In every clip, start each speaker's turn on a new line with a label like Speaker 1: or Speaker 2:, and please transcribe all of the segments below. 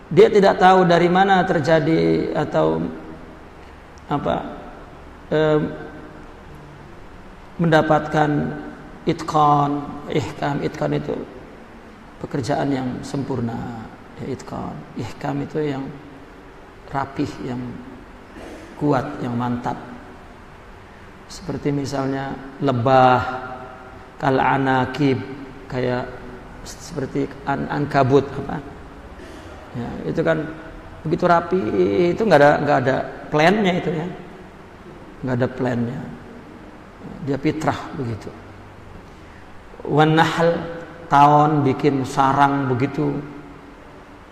Speaker 1: Dia tidak tahu dari mana terjadi atau mendapatkan itqan, ihkam. Itqan itu pekerjaan yang sempurna, ya, itqan. Ihkam itu yang rapih, yang kuat, yang mantap. Seperti misalnya lebah, kal anakib, kayak seperti ankabut ya, itu kan begitu rapi, itu nggak ada plannya itu ya, nggak ada plannya, dia fitrah begitu. Wan nahl, tawon bikin sarang begitu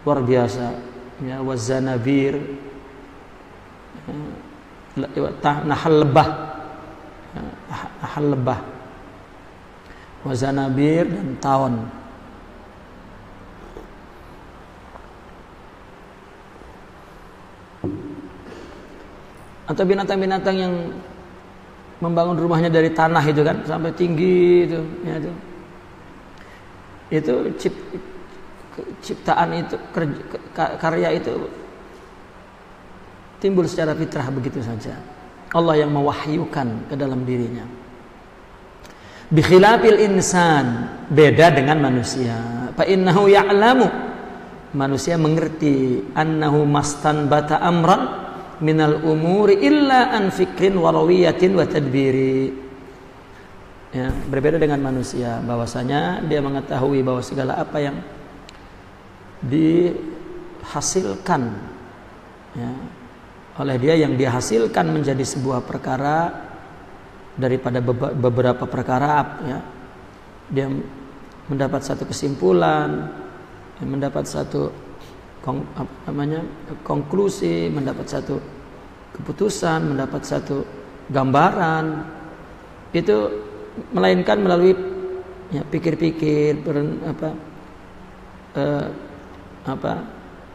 Speaker 1: luar biasa ya. Wazanabir, nahl lebah, nahl lebah, wazanabir dan tawon. Atau binatang-binatang yang membangun rumahnya dari tanah itu kan sampai tinggi itu ya, itu ciptaan itu, karya itu timbul secara fitrah begitu saja. Allah yang mewahyukan ke dalam dirinya. Bi khilafil insan, beda dengan manusia. Fa innahu ya'lamu, manusia mengerti, annahu mastanbata amran minal umuri illa an fikrin warawiyatin wa tadbiri. Ya, berbeda dengan manusia, bahwasanya dia mengetahui bahwa segala apa yang dihasilkan ya, oleh dia, yang dihasilkan menjadi sebuah perkara daripada beberapa perkara ya, dia mendapat satu kesimpulan, mendapat satu konklusi, mendapat satu keputusan, mendapat satu gambaran, itu melainkan melalui ya, pikir-pikir,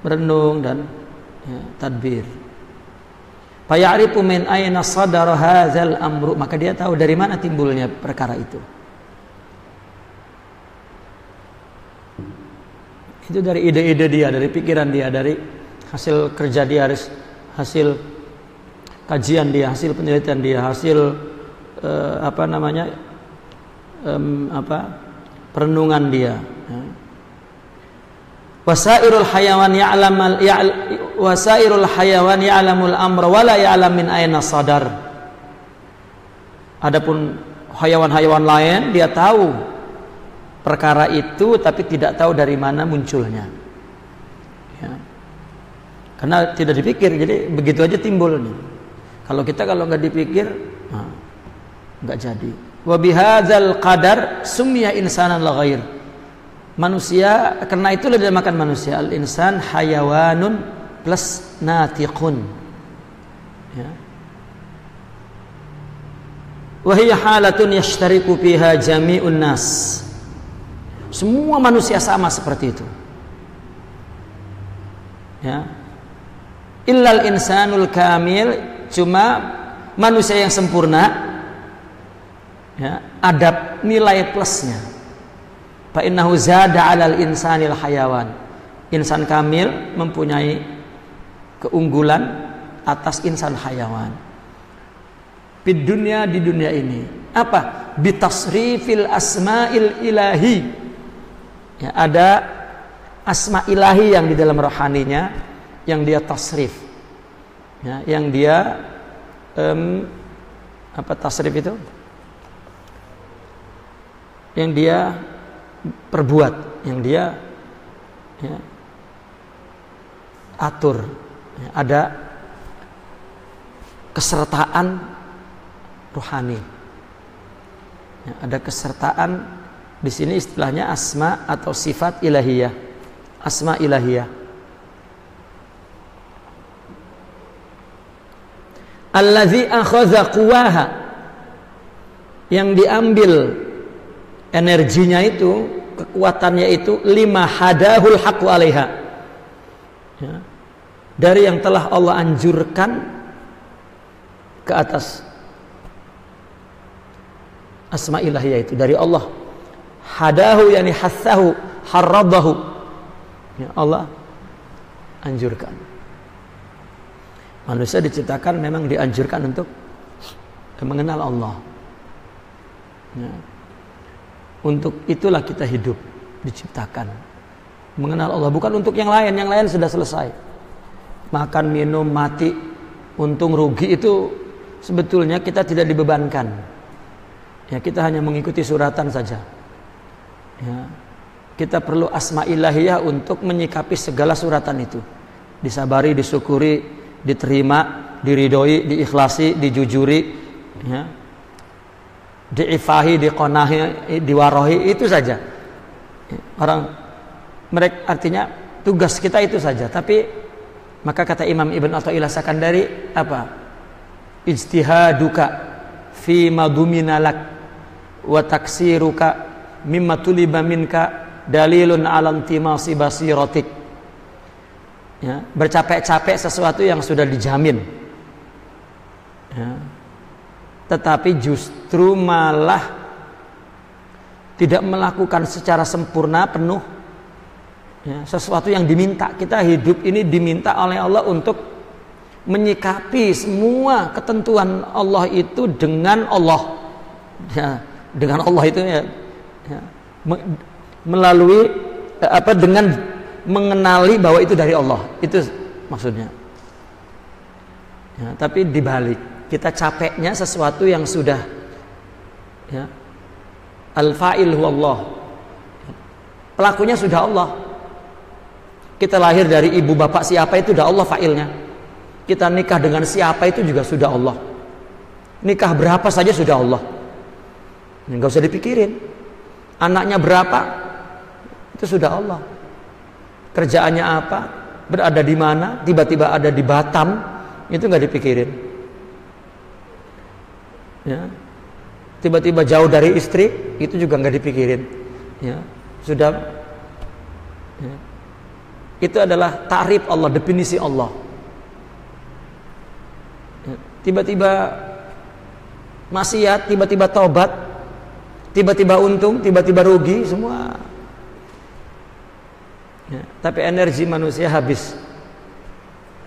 Speaker 1: merenung dan ya, tadbir. Fa ya'rifu min aina sadara hadzal amru, maka dia tahu dari mana timbulnya perkara itu. Itu dari ide-ide dia, dari pikiran dia, dari hasil kerja dia, hasil kajian dia, hasil penelitian dia, hasil perenungan dia. Wasairul hayawan ya'lamul amra wa la ya'lam min aina sadar. Adapun hayawan-hayawan lain dia tahu perkara itu tapi tidak tahu dari mana munculnya ya. Karena tidak dipikir, jadi begitu aja timbul nih. Kalau kita nggak dipikir nggak jadi. Wa bihadzal qadar summiya insanan la ghair. Manusia, karena itu dinamakan manusia. Al insan hayawanun plus natiqun ya. Wa hiya halatun yashtariku fiha jami'un nas. Semua manusia sama seperti itu ya. Illal insanul kamil, cuma manusia yang sempurna ya, ada nilai plusnya. Fa innahu zada 'alal insanil hayawan. Insan kamil mempunyai keunggulan atas insan hayawan. Di dunia ini apa? Bitasrifil asma'il ilahi. Ya, ada asma ilahi yang di dalam rohaninya yang dia tasrif ya, yang dia tasrif itu yang dia perbuat, yang dia ya, atur ya, ada kesertaan rohani ya, ada kesertaan. Di sini istilahnya asma atau sifat ilahiyah, asma ilahiyah. Allazi akhadha quwaha, yang diambil energinya itu, kekuatannya itu, lima hadahul haqqu alaiha ya, dari yang telah Allah anjurkan ke atas asma ilahiyah itu dari Allah. Hadahu yani hassahu harradahu ya, Allah anjurkan. Manusia diciptakan memang dianjurkan untuk mengenal Allah. Ya. Untuk itulah kita hidup, diciptakan mengenal Allah, bukan untuk yang lain. Yang lain sudah selesai. Makan, minum, mati, untung, rugi itu sebetulnya kita tidak dibebankan. Ya, kita hanya mengikuti suratan saja. Ya. Kita perlu asma ilahiyah untuk menyikapi segala suratan itu. Disabari, disyukuri, diterima, diridhoi, diikhlasi, dijujuri, ya. Diifahi, diqonahi, diwarohi, itu saja. Orang mereka artinya tugas kita itu saja. Tapi maka kata Imam Ibn Athaillah Sakandari apa? Ijtihaduka fi maduminalak wa taksiruka mimma tuliba minka dalilun alam timasi basiratik. Ya, bercapek-capek sesuatu yang sudah dijamin. Ya. Tetapi justru malah tidak melakukan secara sempurna penuh, ya, sesuatu yang diminta. Kita hidup ini diminta oleh Allah untuk menyikapi semua ketentuan Allah itu dengan Allah, ya, dengan Allah itu ya, ya, melalui apa, dengan mengenali bahwa itu dari Allah, itu maksudnya. Ya, tapi dibalik kita capeknya sesuatu yang sudah, ya, al-fa'il huwa Allah, pelakunya sudah Allah. Kita lahir dari ibu bapak siapa itu sudah Allah fa'ilnya. Kita nikah dengan siapa itu juga sudah Allah. Nikah berapa saja sudah Allah. Nggak usah dipikirin. Anaknya berapa itu sudah Allah. Kerjaannya apa, berada di mana, tiba-tiba ada di Batam, itu nggak dipikirin. Ya. Tiba-tiba jauh dari istri, itu juga nggak dipikirin. Ya. Sudah, ya. Itu adalah ta'rif Allah, definisi Allah. Ya. Tiba-tiba maksiat, tiba-tiba taubat, tiba-tiba untung, tiba-tiba rugi, semua. Ya. Tapi energi manusia habis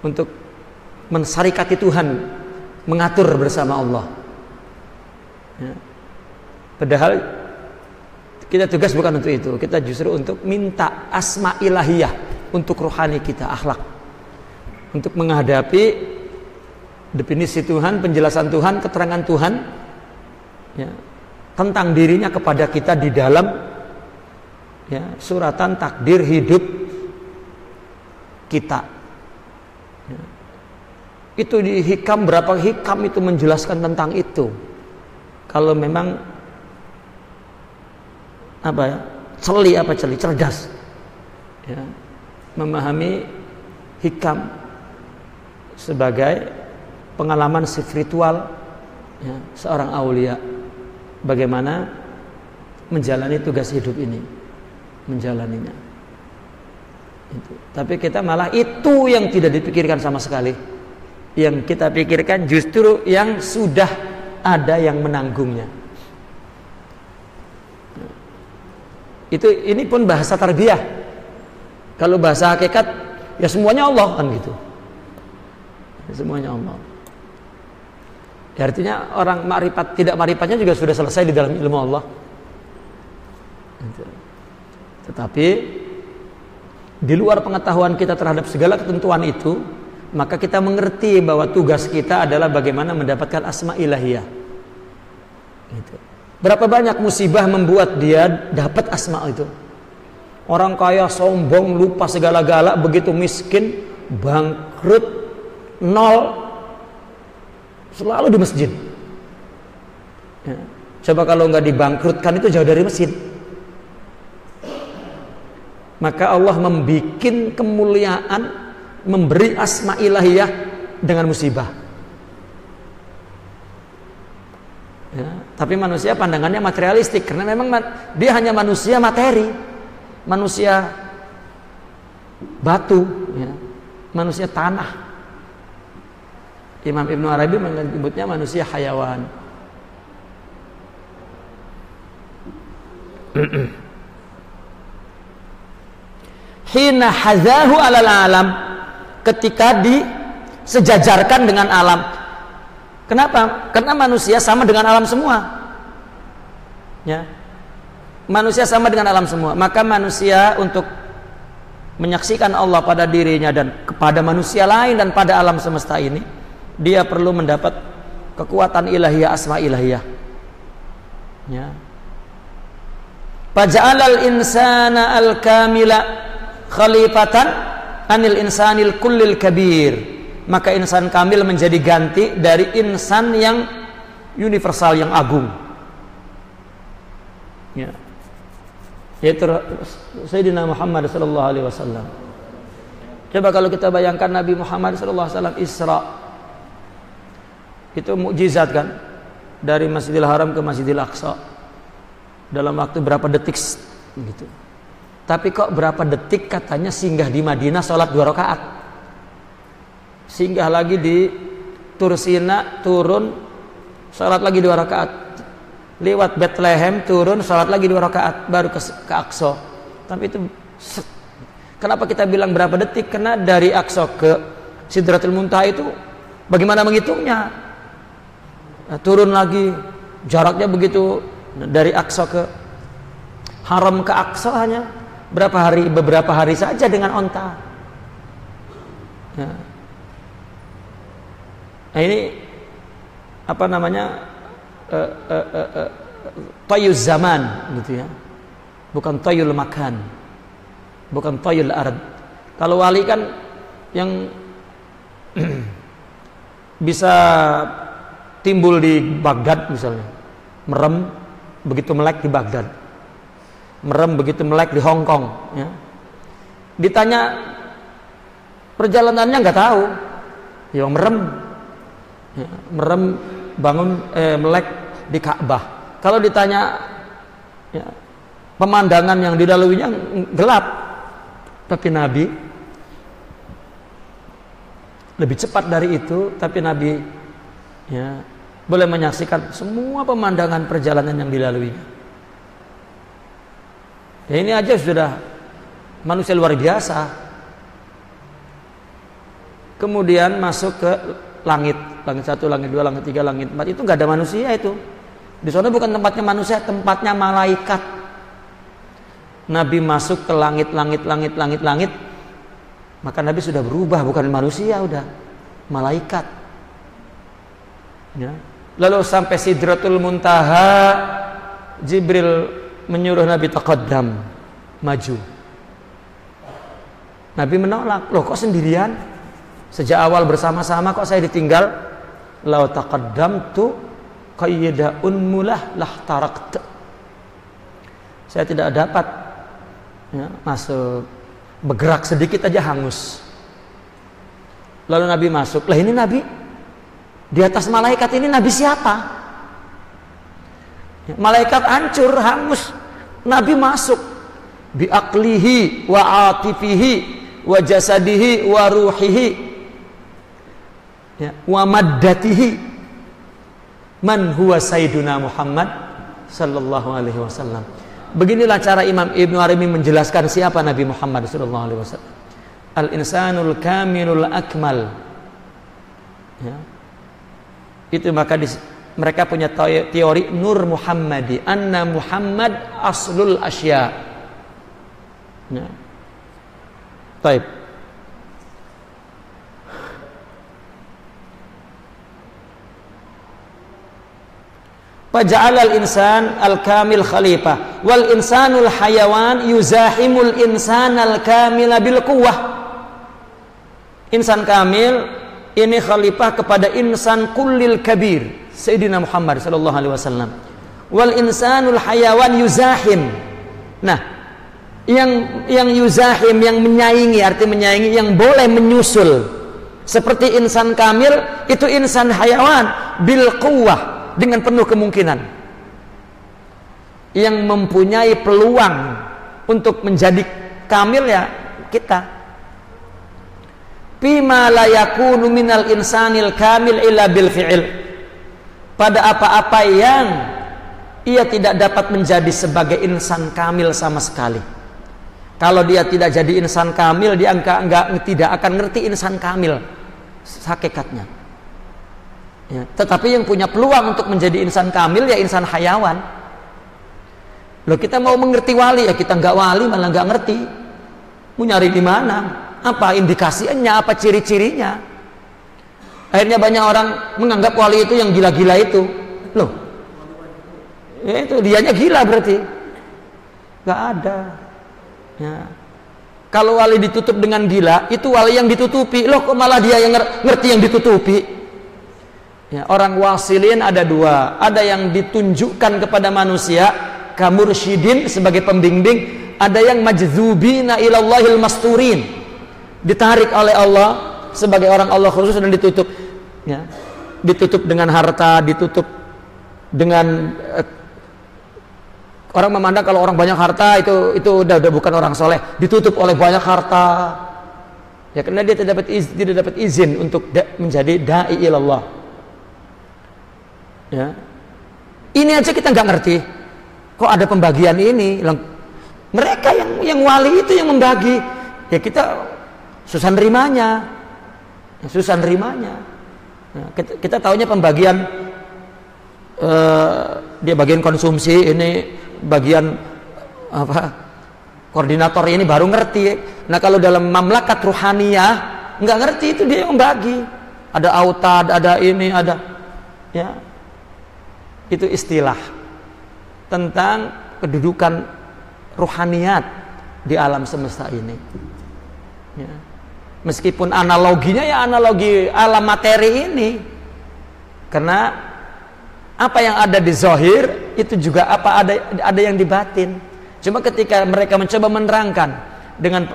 Speaker 1: untuk mensarikati Tuhan, mengatur bersama Allah. Ya. Padahal kita tugas bukan untuk itu. Kita justru untuk minta asma ilahiyah untuk rohani kita, akhlak, untuk menghadapi definisi Tuhan, penjelasan Tuhan, keterangan Tuhan, ya, tentang dirinya kepada kita di dalam, ya, suratan takdir hidup kita. Ya. Itu di hikam, berapa hikam itu menjelaskan tentang itu. Kalau memang apa ya, cerdas, ya, memahami hikam sebagai pengalaman spiritual, ya, seorang aulia, bagaimana menjalani tugas hidup ini, menjalaninya. Itu. Tapi kita malah itu yang tidak dipikirkan sama sekali. Yang kita pikirkan justru yang sudah ada yang menanggungnya. Itu ini pun bahasa tarbiyah. Kalau bahasa hakikat ya semuanya Allah kan gitu. Semuanya Allah. Ya, artinya orang makrifat tidak makrifat juga sudah selesai di dalam ilmu Allah. Tetapi di luar pengetahuan kita terhadap segala ketentuan itu, maka kita mengerti bahwa tugas kita adalah bagaimana mendapatkan asma ilahiyah. Gitu. Berapa banyak musibah membuat dia dapat asma itu. Orang kaya sombong, lupa segala-gala, begitu miskin, bangkrut, nol, selalu di masjid. Ya. Coba kalau nggak dibangkrutkan itu jauh dari masjid. Maka Allah membikin kemuliaan, memberi asma ilahiyah dengan musibah. Ya, tapi manusia pandangannya materialistik karena memang dia hanya manusia materi, manusia batu, ya, manusia tanah. Imam Ibn Arabi menyebutnya manusia hayawan. Hina hazahu alal alam, ketika disejajarkan dengan alam. Kenapa? Karena manusia sama dengan alam semua. Ya. Manusia sama dengan alam semua. Maka manusia untuk menyaksikan Allah pada dirinya dan kepada manusia lain dan pada alam semesta ini, dia perlu mendapat kekuatan ilahiyah, asma ilahiyah. Ya. Faja'alal insana al-kamila khalifatan anil insanil kullil kabir. Maka insan kamil menjadi ganti dari insan yang universal, yang agung. Ya. Yaitu Sayyidina Muhammad sallallahu alaihi wasallam. Coba kalau kita bayangkan Nabi Muhammad sallallahu alaihi wasallam Isra. Itu mukjizat kan? Dari Masjidil Haram ke Masjidil Aqsa. Dalam waktu berapa detik gitu. Tapi kok berapa detik katanya singgah di Madinah sholat 2 rakaat. Singgah lagi di Tursina, turun sholat lagi 2 rakaat. Lewat Bethlehem, turun sholat lagi 2 rakaat, baru ke Aqsa. Tapi itu kenapa kita bilang berapa detik? Karena dari Aqsa ke Sidratul Muntaha itu bagaimana menghitungnya? Nah, turun lagi, jaraknya begitu. Dari Aqsa ke Haram ke Aqsa hanya beberapa hari saja dengan onta. Ya. Nah, ini apa namanya, tayuz zaman gitu ya, bukan tayul makan, bukan tayul ard. Kalau wali kan yang bisa timbul di Baghdad misalnya, merem begitu melek di Baghdad, merem begitu melek di Hong Kong. Ya. Ditanya perjalanannya nggak tahu, ya merem bangun melek di Ka'bah. Kalau ditanya ya, pemandangan yang dilaluinya gelap, tapi Nabi lebih cepat dari itu, tapi Nabi ya boleh menyaksikan semua pemandangan perjalanan yang dilaluinya. Ya, ini aja sudah manusia luar biasa. Kemudian masuk ke langit 1, langit 2, langit 3, langit 4, itu nggak ada manusia itu. Di sana bukan tempatnya manusia, tempatnya malaikat. Nabi masuk ke langit, maka Nabi sudah berubah, bukan manusia, udah malaikat. Ya. Lalu sampai Sidratul Muntaha, Jibril menyuruh Nabi taqaddam, maju. Nabi menolak, loh kok sendirian? Sejak awal bersama-sama kok saya ditinggal? Lau taqaddamtu qayyida'un mulah lah taraqt. Saya tidak dapat ya, masuk, bergerak sedikit aja hangus. Lalu Nabi masuk. Lah ini Nabi di atas malaikat, ini Nabi siapa? Ya, malaikat hancur, hangus. Nabi masuk bi aqlihi wa atifihi wa jasadihi wa ruhihi ya, wa maddatihi. Man huwa sayyiduna Muhammad sallallahu alaihi wasallam. Beginilah cara Imam Ibnu Arabi menjelaskan siapa Nabi Muhammad sallallahu alaihi wasallam. Al-insanul kamilul akmal. Ya. Itu maka mereka punya teori Nur Muhammadi, anna Muhammad aslul asya. Ya. Baik. Faja'alal insan al-kamil khalifah wal insanul hayawan yuzahimul insanal kamila bil quwwah. Insan kamil ini khalifah kepada insan kullil kabir, Sayyidina Muhammad sallallahu alaihi wasallam. Wal insanul hayawan yuzahim. Nah, yang yuzahim, yang menyaingi, arti menyaingi, yang boleh menyusul seperti insan kamil itu insan hayawan bil quwwah, dengan penuh kemungkinan, yang mempunyai peluang untuk menjadi kamil ya kita. Bima la yakunu minal insanil kamil illa bil fi'il. Pada apa-apa yang ia tidak dapat menjadi sebagai insan kamil sama sekali, Kalau dia tidak jadi insan kamil, dia tidak akan ngerti insan kamil hakikatnya. Ya, tetapi yang punya peluang untuk menjadi insan kamil ya insan hayawan. Loh, kita mau mengerti wali ya kita nggak wali malah nggak ngerti. Mau nyari di mana? Apa indikasinya? Apa ciri-cirinya? Akhirnya banyak orang menganggap wali itu yang gila-gila itu. Loh, ya itu dianya gila berarti. Nggak ada. Ya. Kalau wali ditutup dengan gila, itu wali yang ditutupi. Loh, kok malah dia yang ngerti yang ditutupi? Ya, orang wasilin ada dua. Ada yang ditunjukkan kepada manusia, kamursyidin sebagai pembimbing. Ada yang majdzubina ilallahil masturin, ditarik oleh Allah sebagai orang Allah khusus dan ditutup. Ya. Ditutup dengan harta, ditutup dengan orang memandang kalau orang banyak harta itu udah bukan orang soleh, ditutup oleh banyak harta. Ya, karena dia tidak dapat izin untuk menjadi dai ilallah. Ya. Ini aja kita nggak ngerti. Kok ada pembagian ini? Mereka yang wali itu yang membagi. Ya kita susah nerimanya. Ya, susah nerimanya. Ya, kita taunya pembagian dia bagian konsumsi, ini bagian apa? Koordinator ini baru ngerti. Nah, kalau dalam mamlakat ruhaniyah nggak ngerti, itu dia yang membagi. Ada autad, ada ini, ada ya. Itu istilah tentang kedudukan ruhaniyat di alam semesta ini. Ya. Meskipun analoginya ya analogi alam materi ini, karena apa yang ada di zahir itu juga ada yang di batin. Cuma ketika mereka mencoba menerangkan dengan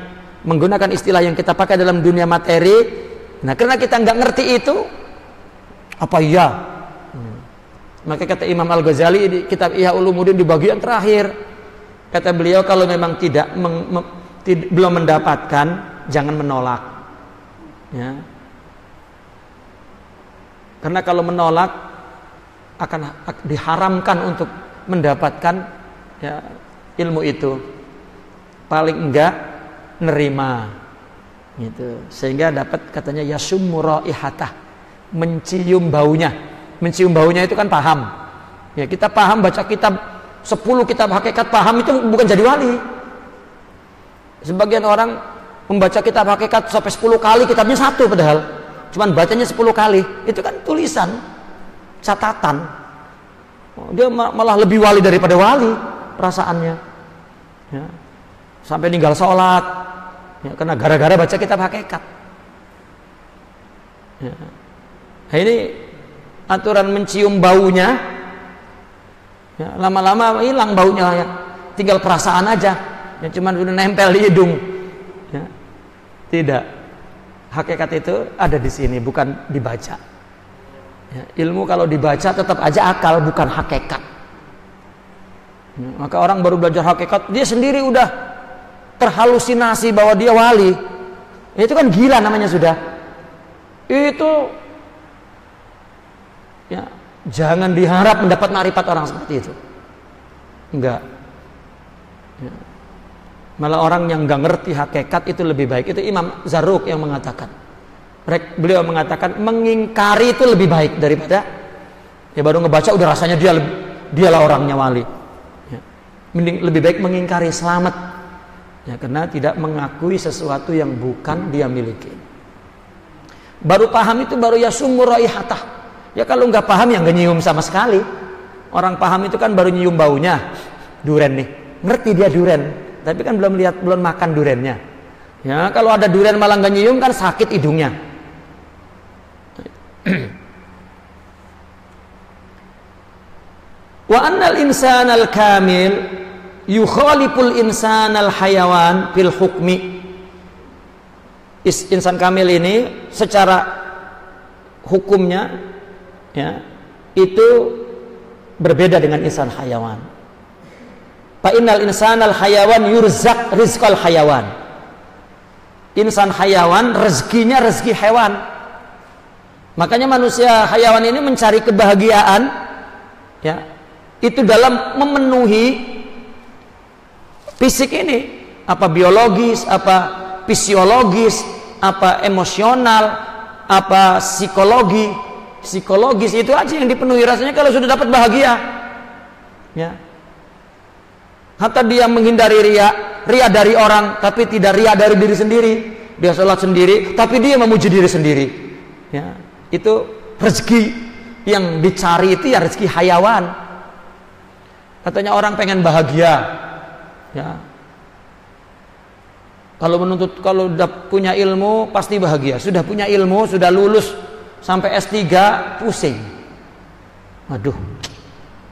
Speaker 1: menggunakan istilah yang kita pakai dalam dunia materi, nah karena kita nggak ngerti itu, apa iya? Maka kata Imam Al-Ghazali di kitab Ihya Ulumuddin di bagian terakhir, kata beliau kalau memang belum mendapatkan, jangan menolak. Ya. Karena kalau menolak akan diharamkan untuk mendapatkan ya, ilmu itu. Paling enggak nerima. Gitu. Sehingga dapat katanya yasummu raihatah, mencium baunya. Mencium baunya itu kan paham. Ya, kita paham baca kitab 10 kitab hakikat paham itu bukan jadi wali. Sebagian orang membaca kitab hakikat sampai 10 kali kitabnya satu padahal cuman bacanya 10 kali. Itu kan tulisan, catatan. Dia malah lebih wali daripada wali perasaannya. Ya. Sampai ninggal sholat ya, karena gara-gara baca kitab hakikat. Ya. Nah, ini aturan mencium baunya ya, lama-lama hilang baunya ya. Tinggal perasaan aja ya, cuman udah nempel di hidung ya. Tidak, hakikat itu ada di sini, bukan dibaca ya. Ilmu kalau dibaca tetap aja akal, bukan hakikat ya. Maka orang baru belajar hakikat dia sendiri udah terhalusinasi bahwa dia wali ya, itu kan gila namanya sudah. Itu ya, jangan diharap mendapat ma'rifat orang seperti itu. Enggak. Ya. Malah orang yang enggak ngerti hakikat itu lebih baik. Itu Imam Zarruq yang mengatakan. Beliau mengatakan mengingkari itu lebih baik daripada ya baru ngebaca udah rasanya dialah orangnya wali. Ya. Mending lebih baik mengingkari, selamat. Ya, karena tidak mengakui sesuatu yang bukan dia miliki. Baru paham itu baru yasummu raihatah. Ya kalau nggak paham ya nggak nyium sama sekali. Orang paham itu kan baru nyium baunya. Duren nih, ngerti dia duren, tapi kan belum makan durennya. Ya kalau ada duren malah nggak nyium kan sakit hidungnya. Wa annal insanal kamil yukhaliful insanal hayawan fil hukmi. Insan kamil ini secara hukumnya ya, itu berbeda dengan insan hayawan. Fa innal insanal hayawan yurzaq rizqal hayawan. Insan hayawan rezekinya rezeki hewan. Makanya manusia hayawan ini mencari kebahagiaan ya, itu dalam memenuhi fisik ini. apa biologis, apa fisiologis, apa emosional, apa psikologis itu aja yang dipenuhi. Rasanya kalau sudah dapat bahagia, ya. Hatta dia menghindari ria dari orang, tapi tidak ria dari diri sendiri. Dia sholat sendiri, tapi dia memuji diri sendiri. Ya, itu rezeki yang dicari itu ya rezeki hayawan. Katanya orang pengen bahagia, ya. Kalau udah punya ilmu pasti bahagia. Sudah punya ilmu, sudah lulus sampai S3 pusing. Aduh,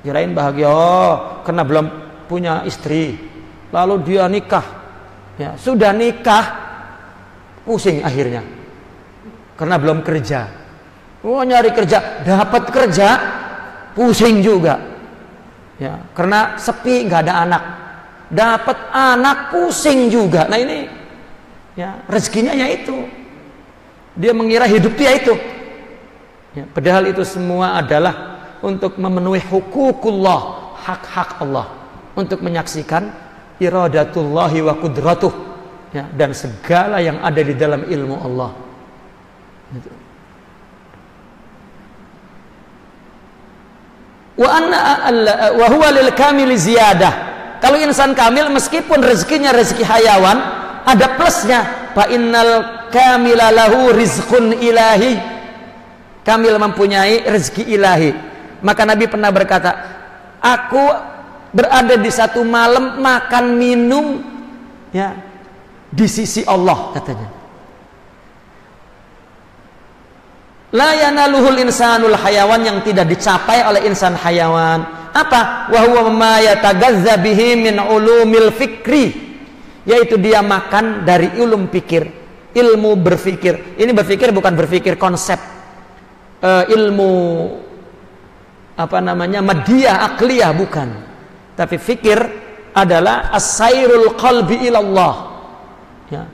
Speaker 1: kirain bahagia. Oh, karena belum punya istri. Lalu dia nikah. Ya, sudah nikah pusing akhirnya. Karena belum kerja. Oh, nyari kerja, dapat kerja pusing juga. Ya, karena sepi, nggak ada anak. Dapat anak pusing juga. Nah ini ya rezekinya ya itu. Dia mengira hidup dia itu. Ya, padahal itu semua adalah untuk memenuhi hukukullah, hak-hak Allah, untuk menyaksikan iradatullahi wa qudratuh, ya, dan segala yang ada di dalam ilmu Allah. Gitu. Wa huwa lil kamili ziyadah. Kalau insan kamil meskipun rezekinya rezeki hayawan, ada plusnya. Fa innal kamila lahu rizqun ilahi. Kamil mempunyai rezeki ilahi. Maka Nabi pernah berkata, aku berada di satu malam makan minum, ya, di sisi Allah, katanya. La yanaluhul insanul hayawan, yang tidak dicapai oleh insan hayawan. Apa? Wa huwa ma yatagazza bihi min ulumil fikri, yaitu dia makan dari ilmu pikir, ilmu berfikir. Ini berfikir bukan berfikir konsep, ilmu apa namanya madiyah, akliyah, bukan. Tapi fikir adalah as-sairul qalbi ilallah, ya.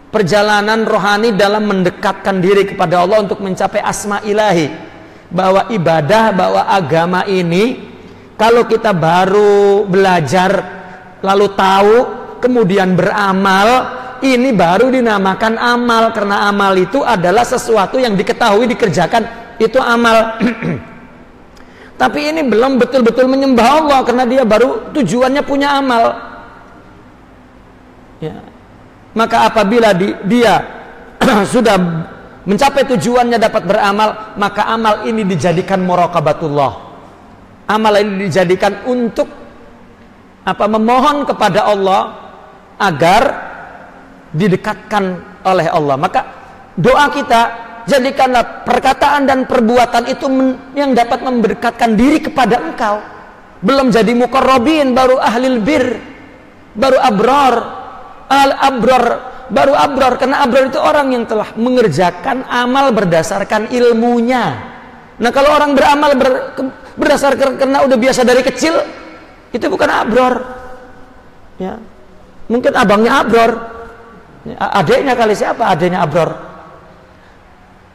Speaker 1: Perjalanan rohani dalam mendekatkan diri kepada Allah untuk mencapai asma ilahi. Bahwa ibadah, bahwa agama ini, kalau kita baru belajar lalu tahu kemudian beramal, ini baru dinamakan amal. Karena amal itu adalah sesuatu yang diketahui dikerjakan, itu amal. Tapi ini belum betul-betul menyembah Allah, karena dia baru tujuannya punya amal, ya. Maka apabila dia sudah mencapai tujuannya dapat beramal, maka amal ini dijadikan muraqabatullah. Amal ini dijadikan untuk apa? Memohon kepada Allah agar didekatkan oleh Allah. Maka doa kita, jadikanlah perkataan dan perbuatan itu yang dapat mendekatkan diri kepada Engkau. Belum jadi muqarrabin, baru ahlil bir, baru abrar, al-abrar, baru abrar. Karena abrar itu orang yang telah mengerjakan amal berdasarkan ilmunya. Nah, kalau orang beramal berdasarkan karena udah biasa dari kecil, itu bukan abrar, ya. Mungkin abangnya abrar, ya, adiknya kali, siapa adiknya abrar,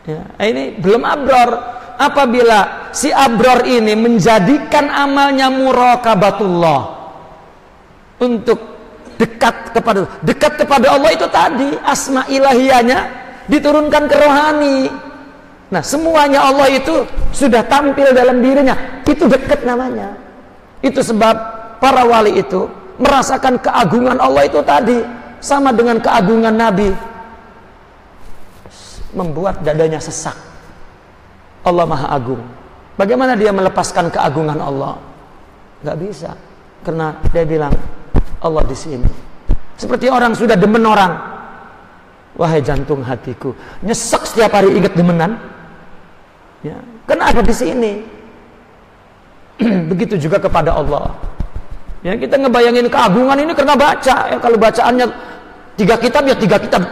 Speaker 1: ya. Ini belum abrar. Apabila si abrar ini menjadikan amalnya muraqabatullah, untuk dekat kepada Allah, itu tadi asma ilahiyahnya diturunkan ke rohani. Nah, semuanya Allah itu sudah tampil dalam dirinya, itu dekat namanya. Itu sebab para wali itu merasakan keagungan Allah itu tadi, sama dengan keagungan Nabi, membuat dadanya sesak. Allah Maha Agung. Bagaimana dia melepaskan keagungan Allah? Gak bisa, karena dia bilang Allah di sini. Seperti orang sudah demen orang, wahai jantung hatiku, nyesek setiap hari ingat demenan, ya, karena ada di sini. Begitu juga kepada Allah. Ya, kita ngebayangin keagungan ini karena baca. Ya, kalau bacaannya 3 kitab, ya 3 kitab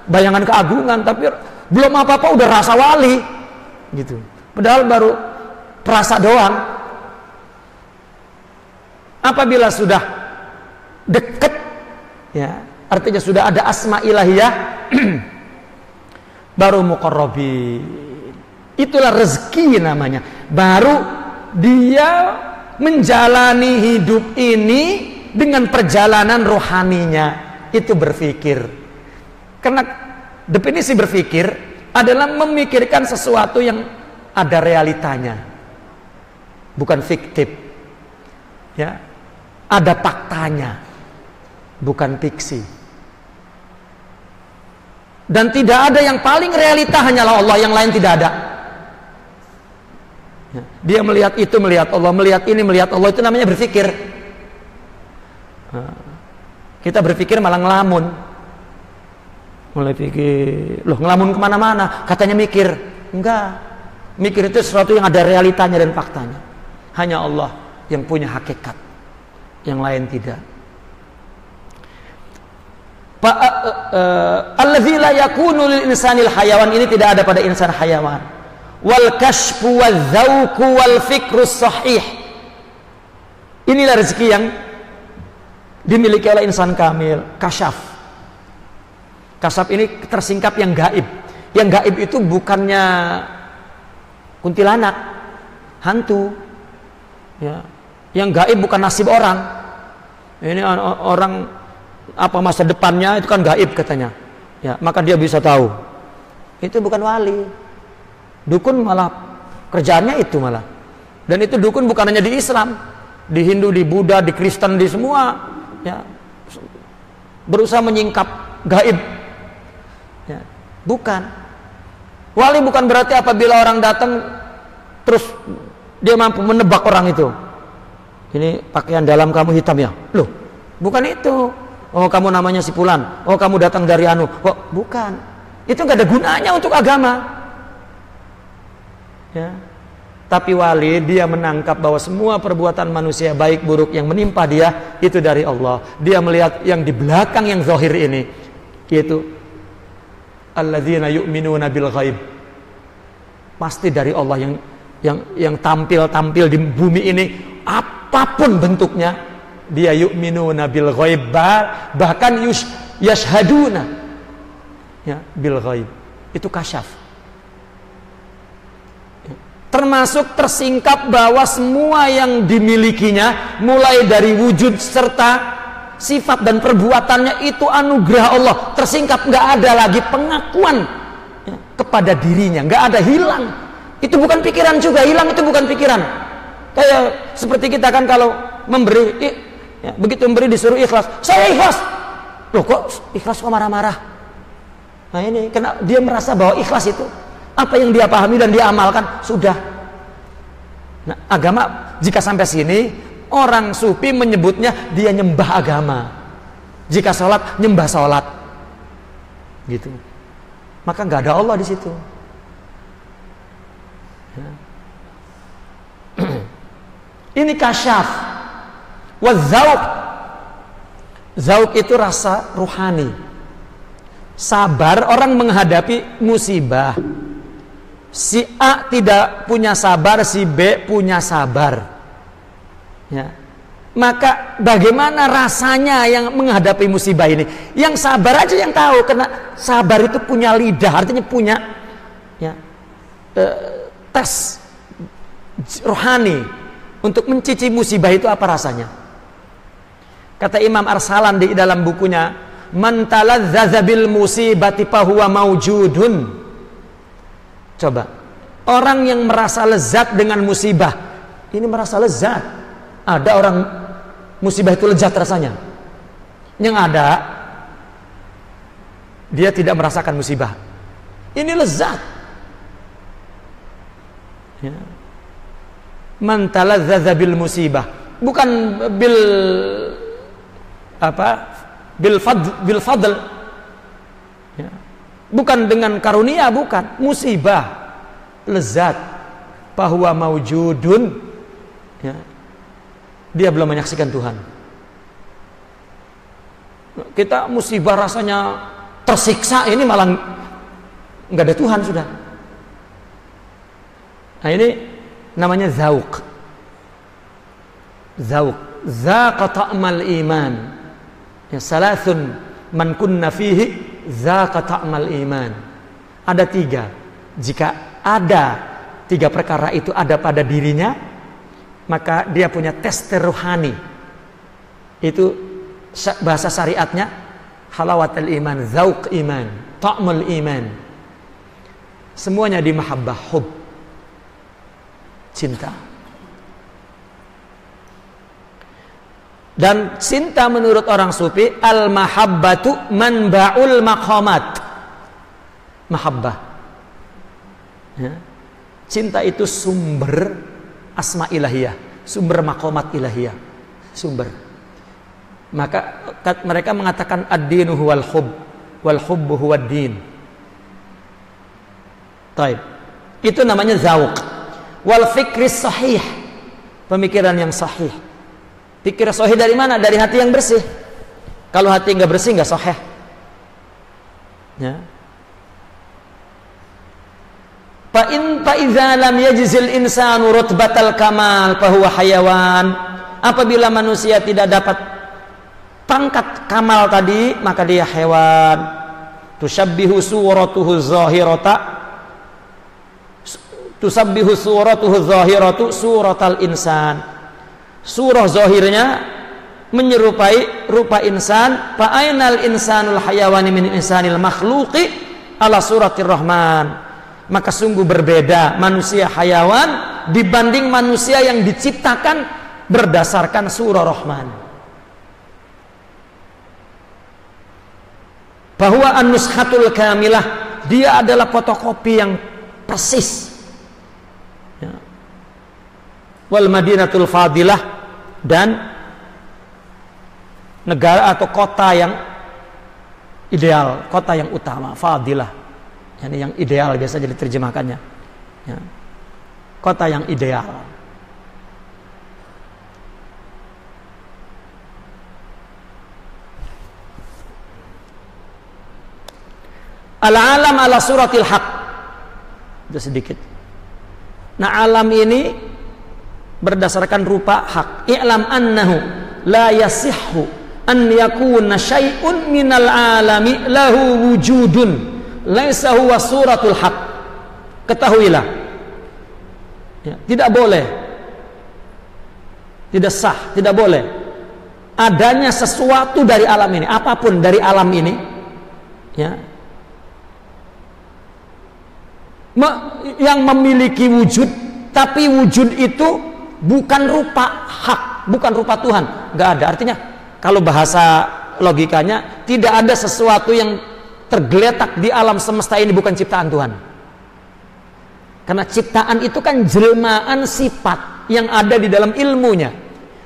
Speaker 1: bayangan keagungan, tapi belum apa-apa udah rasa wali, gitu. Padahal baru perasa doang. Apabila sudah dekat, ya, artinya sudah ada asma ilahiyah, baru muqarrabin. Itulah rezeki namanya. Baru dia menjalani hidup ini dengan perjalanan rohaninya itu berpikir. Karena definisi berpikir adalah memikirkan sesuatu yang ada realitanya, bukan fiktif. Ya, ada faktanya, bukan fiksi. Dan tidak ada yang paling realita, hanyalah Allah, yang lain tidak ada. Ya, dia melihat itu, melihat Allah, melihat ini, melihat Allah, itu namanya berpikir. Nah, kita berpikir malah ngelamun. Mulai pikir, loh ngelamun kemana-mana, katanya mikir. Enggak, mikir itu sesuatu yang ada realitanya dan faktanya. Hanya Allah yang punya hakikat, yang lain tidak. Allazi la yakunu lil insanil hayawan, ini tidak ada pada insan hayawan. Wal kashfu wadzauqu wal fikrus sahih. Inilah rezeki yang dimiliki oleh insan kamil, kasyaf. Kasyaf ini tersingkap yang gaib. Yang gaib itu bukannya kuntilanak, hantu. Ya. Yang gaib bukan nasib orang. Ini orang apa masa depannya itu kan gaib katanya. Ya, maka dia bisa tahu. Itu bukan wali. Dukun malah kerjaannya itu malah. Dan itu dukun bukan hanya di Islam, di Hindu, di Buddha, di Kristen, di semua, ya. Berusaha menyingkap gaib. Ya, bukan. Wali bukan berarti apabila orang datang terus dia mampu menebak orang itu. Ini pakaian dalam kamu hitam ya? Loh, bukan itu. Oh, kamu namanya si Fulan. Oh, kamu datang dari anu. Oh, bukan. Itu nggak ada gunanya untuk agama. Ya. Tapi wali dia menangkap bahwa semua perbuatan manusia baik buruk yang menimpa dia itu dari Allah. Dia melihat yang di belakang yang zahir ini, yaitu alladzina yu'minuna bil ghaib. Pasti dari Allah yang tampil di bumi ini apapun bentuknya. Dia yu'minuna bil ghaib, bahkan yashhaduna ya bil ghaib. Itu kasyaf. Termasuk tersingkap bahwa semua yang dimilikinya mulai dari wujud serta sifat dan perbuatannya itu anugerah Allah. Tersingkap, nggak ada lagi pengakuan ya, kepada dirinya, nggak ada, hilang. Itu bukan pikiran juga, hilang itu bukan pikiran. Kayak seperti kita kan kalau memberi, ya, begitu memberi disuruh ikhlas, saya ikhlas. Loh kok ikhlas kok marah-marah? Nah ini karena dia merasa bahwa ikhlas itu apa yang dia pahami dan dia amalkan sudah. Nah agama jika sampai sini, orang sufi menyebutnya dia nyembah agama. Jika sholat, nyembah sholat, gitu. Maka nggak ada Allah di situ. Ya. Ini kasyaf. Wadzauq. Zauq itu rasa ruhani. Sabar orang menghadapi musibah. Si A tidak punya sabar, si B punya sabar. Ya. Maka bagaimana rasanya yang menghadapi musibah ini? Yang sabar aja yang tahu, karena sabar itu punya lidah, artinya punya ya, tes rohani untuk mencici musibah itu apa rasanya. Kata Imam Arsalan di dalam bukunya, man talazzaza bil musibati fahuwa maujudun. Coba, orang yang merasa lezat dengan musibah, ini merasa lezat. Ada orang musibah itu lezat rasanya. Yang ada, dia tidak merasakan musibah. Ini lezat. Ya. Man talazzaza bil musibah, bukan bil bil fadl. Ya. Bukan dengan karunia, bukan, musibah, lezat, bahwa maujudun, ya. Dia belum menyaksikan Tuhan. Kita musibah rasanya tersiksa, ini malah nggak ada Tuhan sudah. Nah ini namanya zauq. Zauq, zaqa ta'mal iman. Ya, salasun man kunna fihi zaqa ta'mal iman. Ada 3. Jika ada 3 perkara itu ada pada dirinya, maka dia punya tes rohani, Itu bahasa syariatnya halawatul iman, zauq iman, ta'mul iman. Semuanya di mahabbah, hub, cinta. Dan cinta menurut orang sufi, al-mahabbatu manba'ul maqamat. Mahabbah. Ya. Cinta itu sumber asma ilahiyah, sumber maqamat ilahiyah, sumber. Maka mereka mengatakan ad-dinu huwal hub, wal hubbu huwad din. Taib. Itu namanya zauq. Wal fikris sahih, pemikiran yang sahih. Pikir sahih dari mana? Dari hati yang bersih. Kalau hati nggak bersih, nggak sahih. Ya. Fa idza lam yajzil insanu rutbatal kamal fa huwa hayawan. Apabila manusia tidak dapat pangkat kamal tadi, maka dia hewan. Tusabbihu suratuhu zahirata, tusabbihu suratuhu zahiratu suratal insan. Surah zahirnya menyerupai rupa insan. Fa ainal insanul hayawani min insanil makhluqi ala suratir rahman. Maka sungguh berbeda manusia hayawan dibanding manusia yang diciptakan berdasarkan surah rahman. Bahwa an-nuskhatul kamilah, dia adalah fotokopi yang persis. Ya. Wal madinatul fadilah, dan negara atau kota yang ideal, kota yang utama, fadilah, yani yang ideal biasa jadi terjemahkannya. Ya. Kota yang ideal. Al-alam ala suratil haq. Itu sedikit. Nah, alam ini berdasarkan rupa hak. I'lam annahu la yasihhu an yakuna syai'un minal alami lahu wujudun laisa huwa suratul haq. Ketahuilah, ya, tidak boleh, tidak sah, tidak boleh adanya sesuatu dari alam ini, apapun dari alam ini, ya, yang memiliki wujud, tapi wujud itu bukan rupa hak, bukan rupa Tuhan, nggak ada. Artinya kalau bahasa logikanya, tidak ada sesuatu yang tergeletak di alam semesta ini bukan ciptaan Tuhan. Karena ciptaan itu kan jelmaan sifat yang ada di dalam ilmunya.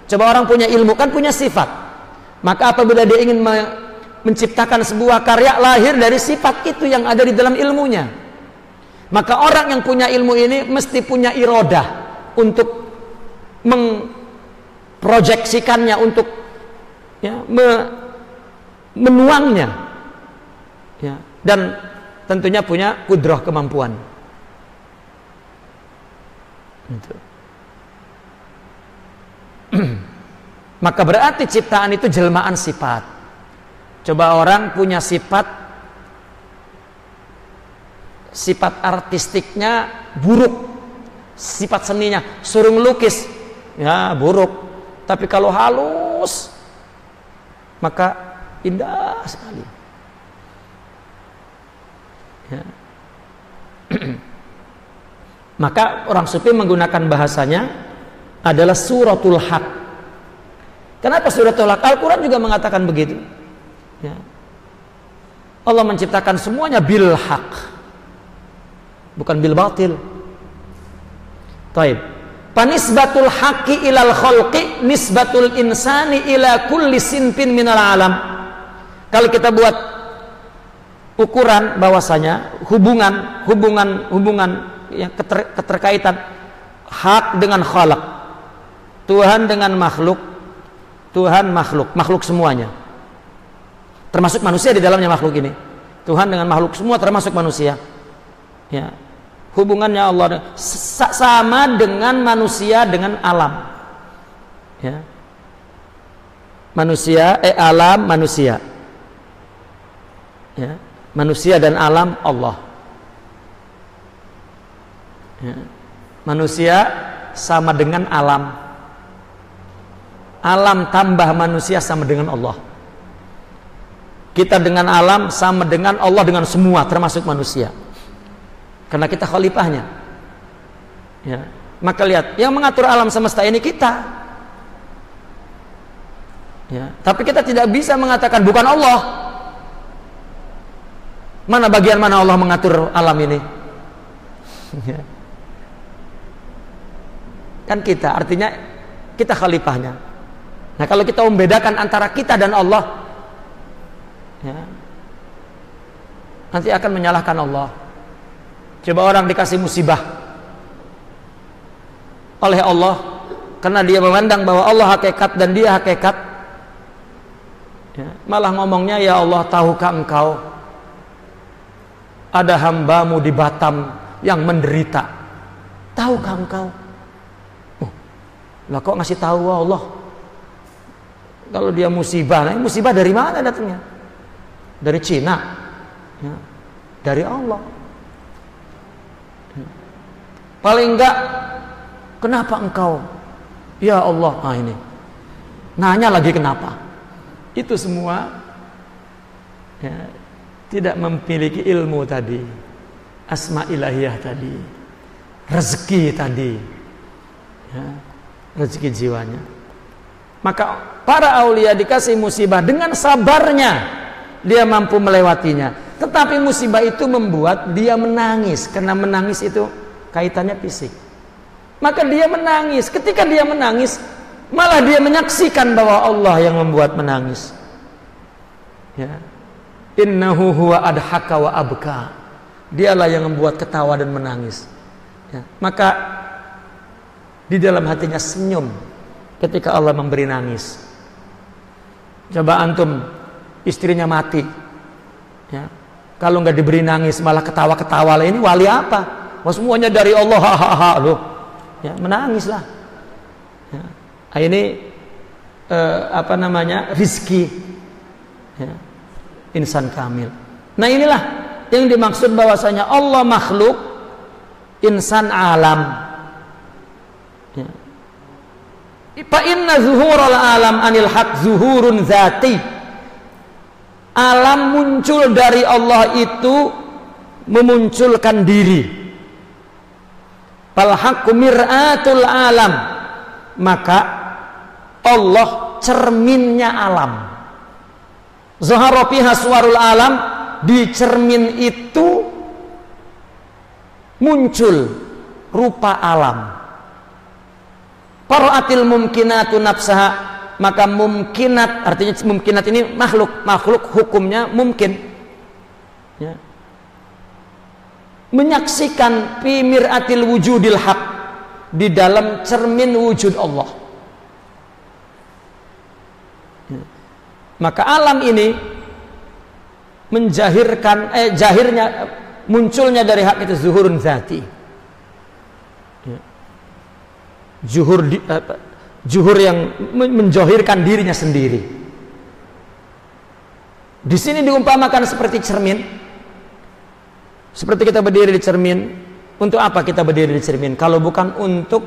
Speaker 1: Coba orang punya ilmu kan punya sifat, maka apabila dia ingin menciptakan sebuah karya, lahir dari sifat itu yang ada di dalam ilmunya. Maka orang yang punya ilmu ini mesti punya iradah untuk mengproyeksikannya, untuk, ya, menuangnya, ya, dan tentunya punya kudrah, kemampuan. Gitu. Maka berarti ciptaan itu jelmaan sifat. Coba orang punya sifat artistiknya buruk, sifat seninya suruh ngelukis, ya buruk. Tapi kalau halus, maka indah sekali. Ya. Maka orang sufi menggunakan bahasanya adalah suratul haq. Kenapa suratul haq? Al-Quran juga mengatakan begitu. Ya. Allah menciptakan semuanya bil haq, bukan bil batil. Taib. Panisbatul haqqi ilal khalqi nisbatul insani ila kulli sinfin minal alam. Kalau kita buat ukuran bahwasanya hubungan yang keterkaitan hak dengan khalaq, Tuhan dengan makhluk, Tuhan makhluk semuanya, termasuk manusia di dalamnya makhluk ini. Tuhan dengan makhluk semua termasuk manusia. Ya. Hubungannya Allah sama dengan manusia dengan alam. Ya. Alam manusia. Ya. Manusia dan alam Allah. Ya. Manusia sama dengan alam. alam tambah manusia sama dengan Allah. Kita dengan alam sama dengan Allah dengan semua termasuk manusia. Karena kita khalifahnya. Ya. Maka lihat, yang mengatur alam semesta ini kita. Ya. Tapi kita tidak bisa mengatakan bukan Allah. Mana bagian mana Allah mengatur alam ini? Ya. Kan kita, artinya kita khalifahnya. Nah, kalau kita membedakan antara kita dan Allah, ya, nanti akan menyalahkan Allah. Coba orang dikasih musibah oleh Allah karena dia memandang bahwa Allah hakikat dan dia hakikat, ya, malah ngomongnya, ya Allah, tahukah engkau ada hambamu di Batam yang menderita? Tahukah engkau? Lah kok ngasih tahu Allah? Kalau dia musibah, nah musibah dari mana datangnya? Dari Cina, ya, dari Allah. Paling enggak, kenapa engkau? Ya Allah, nah ini. Nanya lagi kenapa? Itu semua, ya, tidak memiliki ilmu tadi, asma ilahiyah tadi, rezeki tadi, ya, rezeki jiwanya. Maka para aulia dikasih musibah dengan sabarnya dia mampu melewatinya. Tetapi musibah itu membuat dia menangis, karena menangis itu kaitannya fisik. Maka dia menangis. Ketika dia menangis, malah dia menyaksikan bahwa Allah yang membuat menangis. Ya. Innahu huwa adhaka wa abka. Dialah yang membuat ketawa dan menangis. Ya. Maka di dalam hatinya senyum ketika Allah memberi nangis. Coba antum, istrinya mati, ya, kalau nggak diberi nangis malah ketawa-ketawa lah, ini wali apa? Wah, semuanya dari Allah, hahaha, loh, ya, menangislah. Ya. Ini apa namanya, rizki, ya, insan kamil. Nah, inilah yang dimaksud bahwasanya Allah makhluk, insan alam. Ya. Fa inna zuhural alam anil haq zuhurun zati. Alam muncul dari Allah itu memunculkan diri. Fal haqqu mir'atul alam. Maka Allah cerminnya alam. Zahara fiha suwarul alam, di cermin itu muncul rupa alam. Para'atil mumkinatu nafsaha, maka mumkinat, artinya mumkinat ini makhluk hukumnya mungkin, ya, menyaksikan fi mir'atil wujudil haq, di dalam cermin wujud Allah, ya. Maka alam ini menjahirkan jahirnya, munculnya dari hak itu zuhurun zati, ya. Zuhur yang menjohirkan dirinya sendiri. Di sini diumpamakan seperti cermin. Seperti kita berdiri di cermin. Untuk apa kita berdiri di cermin? Kalau bukan untuk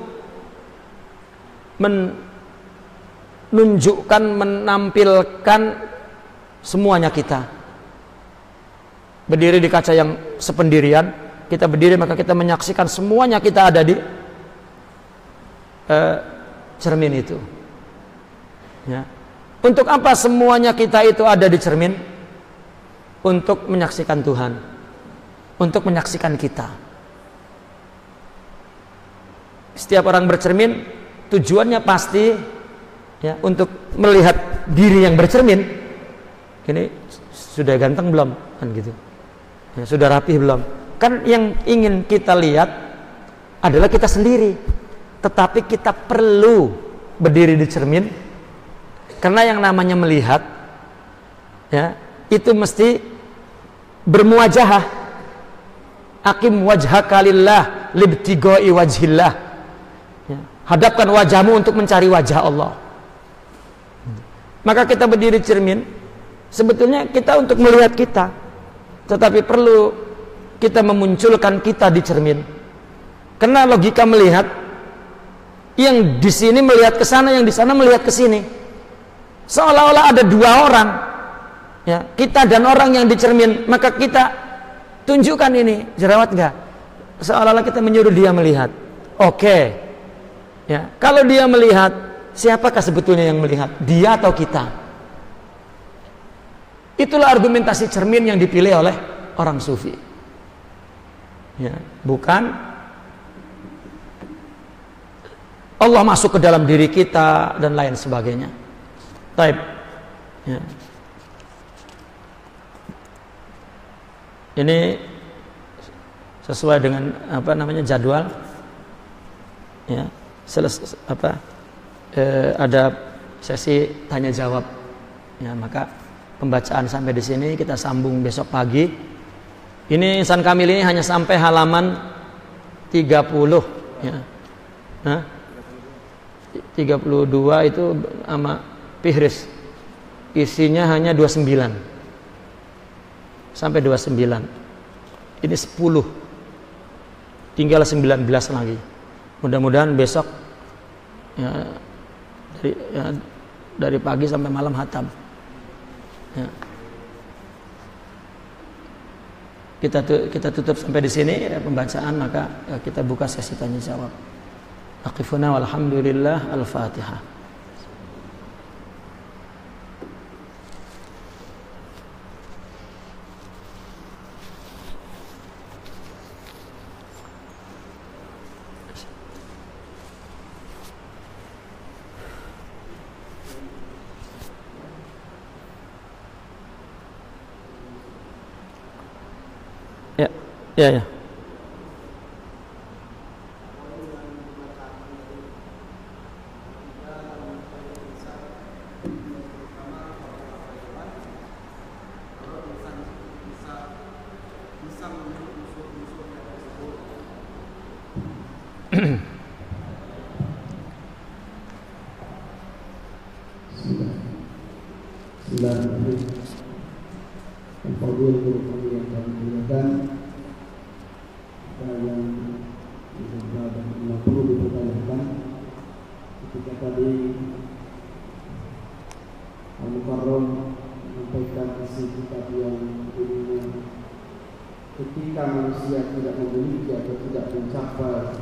Speaker 1: menunjukkan, menampilkan semuanya kita. Berdiri di kaca yang sependirian, kita berdiri maka kita menyaksikan semuanya kita ada di cermin itu, ya. Untuk apa semuanya kita itu ada di cermin? Untuk menyaksikan Tuhan, untuk menyaksikan kita. Setiap orang bercermin tujuannya pasti, ya, untuk melihat diri yang bercermin. Ini sudah ganteng belum? Kan gitu. Ya, sudah rapih belum? Kan yang ingin kita lihat adalah kita sendiri. Tetapi kita perlu berdiri di cermin, karena yang namanya melihat, ya, itu mesti bermuwajahah. Aqim wajhaka lillah libtigoi wajhillah, ya, hadapkan wajahmu untuk mencari wajah Allah. Maka kita berdiri di cermin, sebetulnya kita untuk melihat kita, tetapi perlu kita memunculkan kita di cermin. Karena logika melihat Yang di sini melihat ke sana, yang di sana melihat ke sini. Seolah-olah ada dua orang. Ya, kita dan orang yang dicermin, maka kita tunjukkan ini, jerawat enggak? Seolah-olah kita menyuruh dia melihat. Oke. Ya, kalau dia melihat, siapakah sebetulnya yang melihat? Dia atau kita? Itulah argumentasi cermin yang dipilih oleh orang sufi. Ya, bukan Allah masuk ke dalam diri kita dan lain sebagainya. Baik. Ya. Ini sesuai dengan jadwal. Ya, ada sesi tanya jawab. Ya, maka pembacaan sampai di sini, kita sambung besok pagi. Ini Insan Kamil ini hanya sampai halaman 30 ya. Nah, 32 itu sama Fihris. Isinya hanya 29. Sampai 29. Ini 10. Tinggal 19 lagi. Mudah-mudahan besok ya, dari pagi sampai malam hatam. Ya. Kita tutup sampai di sini ya, pembacaan, maka ya, kita buka sesi tanya jawab. Aqifuna walhamdulillah, al-Fatihah. Ya.
Speaker 2: Ketika manusia tidak memiliki atau tidak mencapai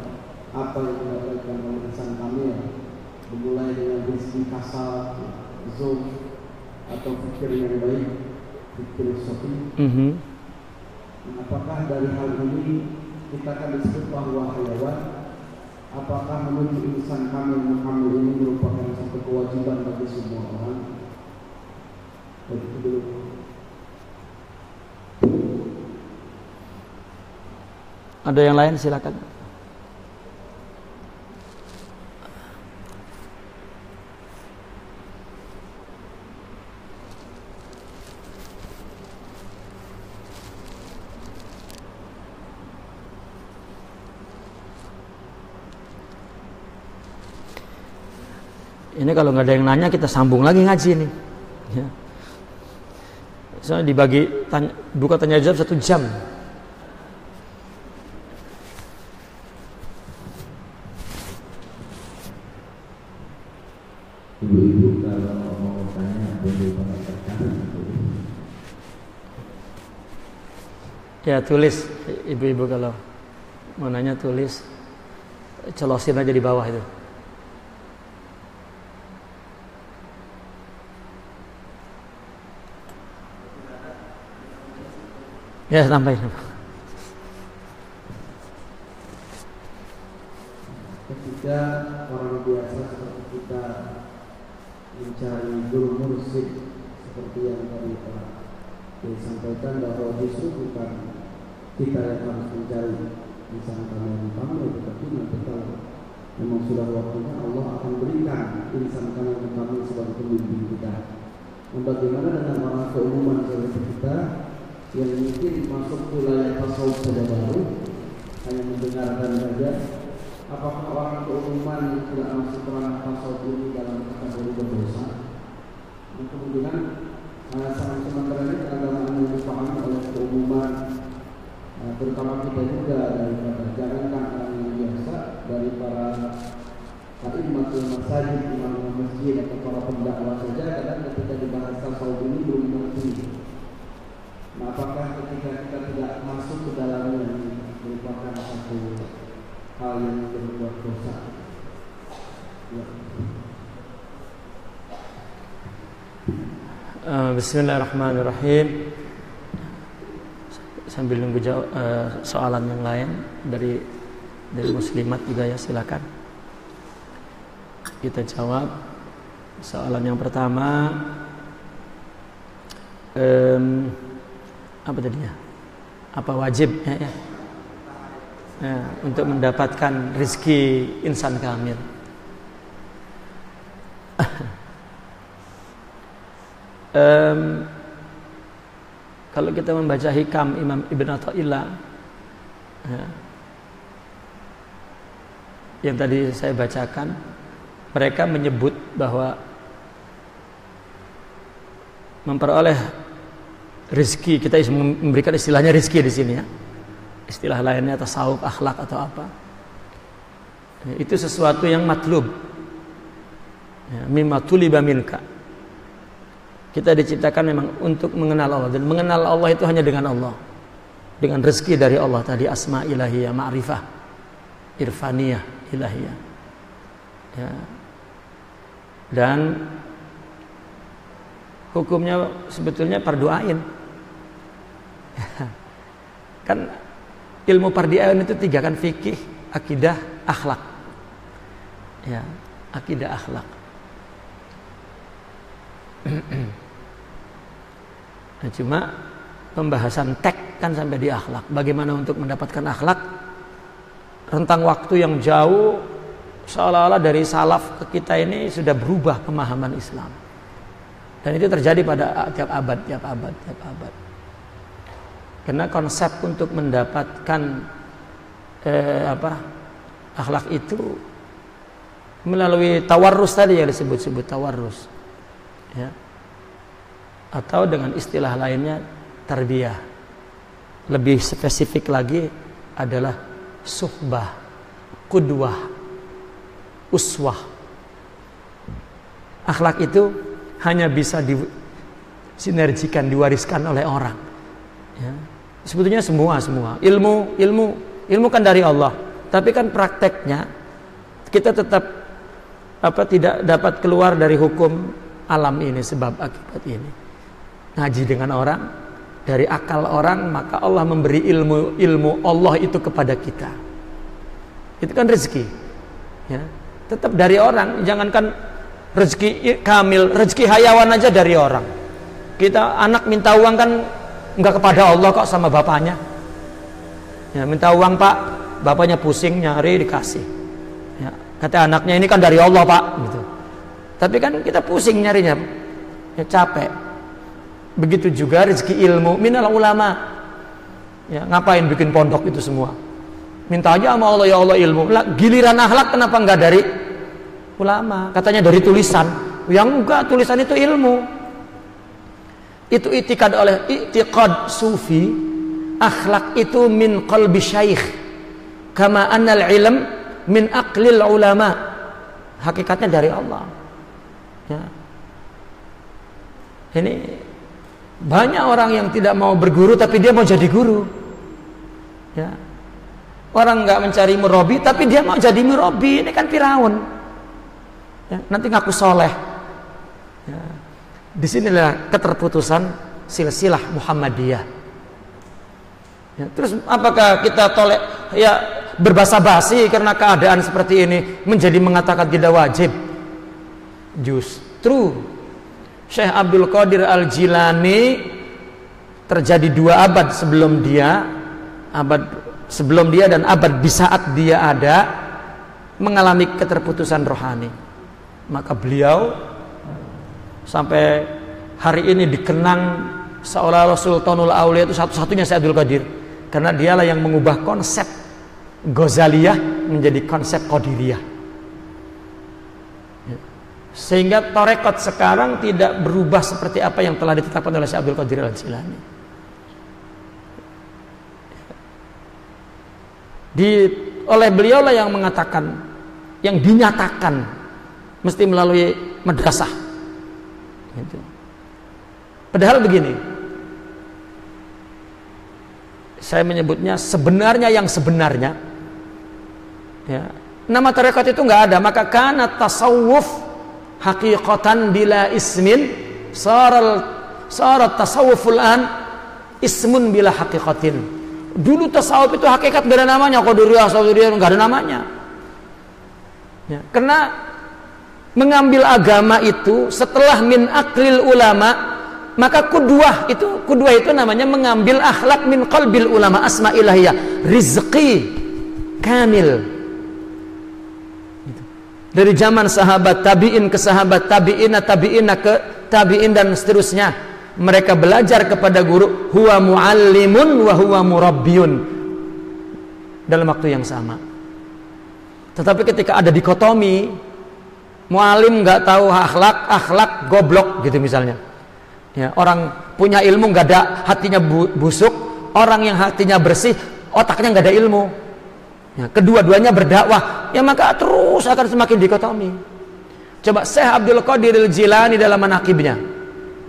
Speaker 2: apa yang didapatkan oleh Insan Kamil, dimulai dengan rezeki kasar, zuhud atau fikir yang baik, fikir sofi. Apakah dari hal ini kita akan disebut bahwa hayawan? Apakah menuju Insan Kamil Muhammad ini merupakan satu kewajiban bagi semua orang? Begitu dulu.
Speaker 1: Ada yang lain, silakan. Ini kalau nggak ada yang nanya, kita sambung lagi ngaji nih. Ya. Soalnya dibagi buka tanya jawab 1 jam.
Speaker 2: Ibu-ibu kalau mau tanya boleh pakai kertas.
Speaker 1: Ya, tulis. Ibu-ibu kalau mau nanya tulis, celosin aja di bawah itu. Ya, tambahin.
Speaker 2: Ketika orang biasa seperti kita mencari guru mursyid seperti yang tadi telah disampaikan, bahwa justru bukan kita yang harus mencari Insan Kamil Muhammad, tetapi nanti kalau memang sudah waktunya, Allah akan berikan Insan Kamil Muhammad sebagai pembimbing kita. Dan bagaimana dengan orang keumuman seperti kita yang mungkin masuk wilayah tasawuf saja baru, hanya mendengarkan saja? Apakah orang keumuman yang tidak masuk ke ranah tasawuf ini dalam kategori berdosa? Kemungkinan sangat sementara ini keagamaan yang dipahami oleh keumuman, terutama kita juga, daripada jangankan orang yang biasa, dari para Tapi imam masjid, imam masjid atau para pendakwah saja kadang ketika dibahas tasawuf ini belum mengerti. Nah, apakah ketika kita tidak masuk ke dalamnya merupakan satu hal yang berbuat dosa? Ya.
Speaker 1: Bismillahirrahmanirrahim. Sambil nunggu soalan yang lain dari muslimat juga ya, silakan. Kita jawab soalan yang pertama. Apa tadinya? Apa wajib ya? Untuk mendapatkan rizki insan kamil. Kalau kita membaca hikam Imam Ibn Athaillah ya, yang tadi saya bacakan, mereka menyebut bahwa memperoleh rezeki, kita memberikan istilahnya rezeki di sini ya, istilah lainnya tasawuf, akhlak atau apa, itu sesuatu yang matlub ya, mimma tuliba minka. Kita diciptakan memang untuk mengenal Allah, dan mengenal Allah itu hanya dengan Allah, dengan rezeki dari Allah tadi, asma ilahiyah, ma'rifah irfaniyah ilahiyah ya. Dan hukumnya sebetulnya fardu ain. Kan ilmu fardu ain itu 3 kan, fikih, akidah, akhlak ya, akidah, akhlak. Nah, cuma pembahasan tek kan sampai di akhlak. Bagaimana untuk mendapatkan akhlak? Rentang waktu yang jauh, seolah-olah dari salaf ke kita ini sudah berubah pemahaman Islam. Dan itu terjadi pada tiap abad. Karena konsep untuk mendapatkan akhlak itu melalui tawarrus tadi yang disebut-sebut tawarrus. Ya. Atau dengan istilah lainnya tarbiyah. Lebih spesifik lagi adalah suhbah, qudwah, uswah. Akhlak itu hanya bisa disinergikan, diwariskan oleh orang ya. Sebetulnya semua ilmu kan dari Allah, tapi kan prakteknya kita tetap tidak dapat keluar dari hukum alam ini, sebab akibat ini. Ngaji dengan orang, dari akal orang, maka Allah memberi ilmu Allah itu kepada kita. Itu kan rezeki ya. Tetap dari orang. Jangankan rezeki kamil, rezeki hayawan aja dari orang. Kita anak minta uang kan enggak kepada Allah kok, sama bapaknya ya, minta uang Pak, bapaknya pusing nyari, dikasih ya. Kata anaknya, ini kan dari Allah Pak gitu. Tapi kan kita pusing nyarinya ya, capek. Begitu juga rezeki ilmu minal ulama ya. Ngapain bikin pondok itu semua? Minta aja sama Allah, ya Allah ilmu. Lah, giliran akhlak kenapa enggak dari ulama? Katanya dari tulisan. Yang enggak, tulisan itu ilmu. Itu i'tiqad sufi. Akhlak itu min qalbi syaikh, kama annal ilm min aqlil ulama. Hakikatnya dari Allah ya. Ini banyak orang yang tidak mau berguru tapi dia mau jadi guru ya. Orang nggak mencari murabi tapi dia mau jadi murabi. Ini kan Firaun ya. Nanti ngaku soleh ya. Disinilah keterputusan silsilah Muhammadiyah ya. Terus apakah kita berbahasa basi karena keadaan seperti ini menjadi mengatakan tidak wajib? Justru Syekh Abdul Qadir Al-Jilani terjadi 2 abad sebelum dia, dan abad di saat dia ada, mengalami keterputusan rohani. Maka beliau sampai hari ini dikenang seolah-olah Sultanul Aulia, itu satu-satunya Syekh Abdul Qadir, karena dialah yang mengubah konsep Ghazaliyah menjadi konsep Qadiriyah. Sehingga tarekat sekarang tidak berubah seperti apa yang telah ditetapkan oleh Syekh Abdul Qadir Al-Jilani. Oleh beliaulah yang mengatakan yang dinyatakan mesti melalui madrasah. Gitu. Padahal begini, saya menyebutnya sebenarnya yang sebenarnya, ya, nama tarekat itu nggak ada. Maka kana tasawuf haqiqatan bila ismin sarat tasawuful an ismun bila haqiqatin. Dulu tasawuf itu hakikat nggak ada namanya, qadariyah, saudiyah nggak ada namanya. Ya, karena mengambil agama itu setelah min aklil ulama, maka kuduah itu namanya mengambil akhlak min qalbil ulama, asma ilahiyah, rizqi kamil. Dari zaman sahabat tabi'in ke sahabat tabi'ina ke tabi'in dan seterusnya, mereka belajar kepada guru, huwa muallimun wa huwa murabbiyun, dalam waktu yang sama. Tetapi ketika ada dikotomi, mualim nggak tahu akhlak goblok gitu misalnya. Ya, orang punya ilmu nggak ada, hatinya busuk. Orang yang hatinya bersih, otaknya nggak ada ilmu. Ya, kedua-duanya berdakwah, ya maka terus akan semakin dikotomi. Coba Syekh Abdul Qadir Al-Jilani dalam manaqibnya,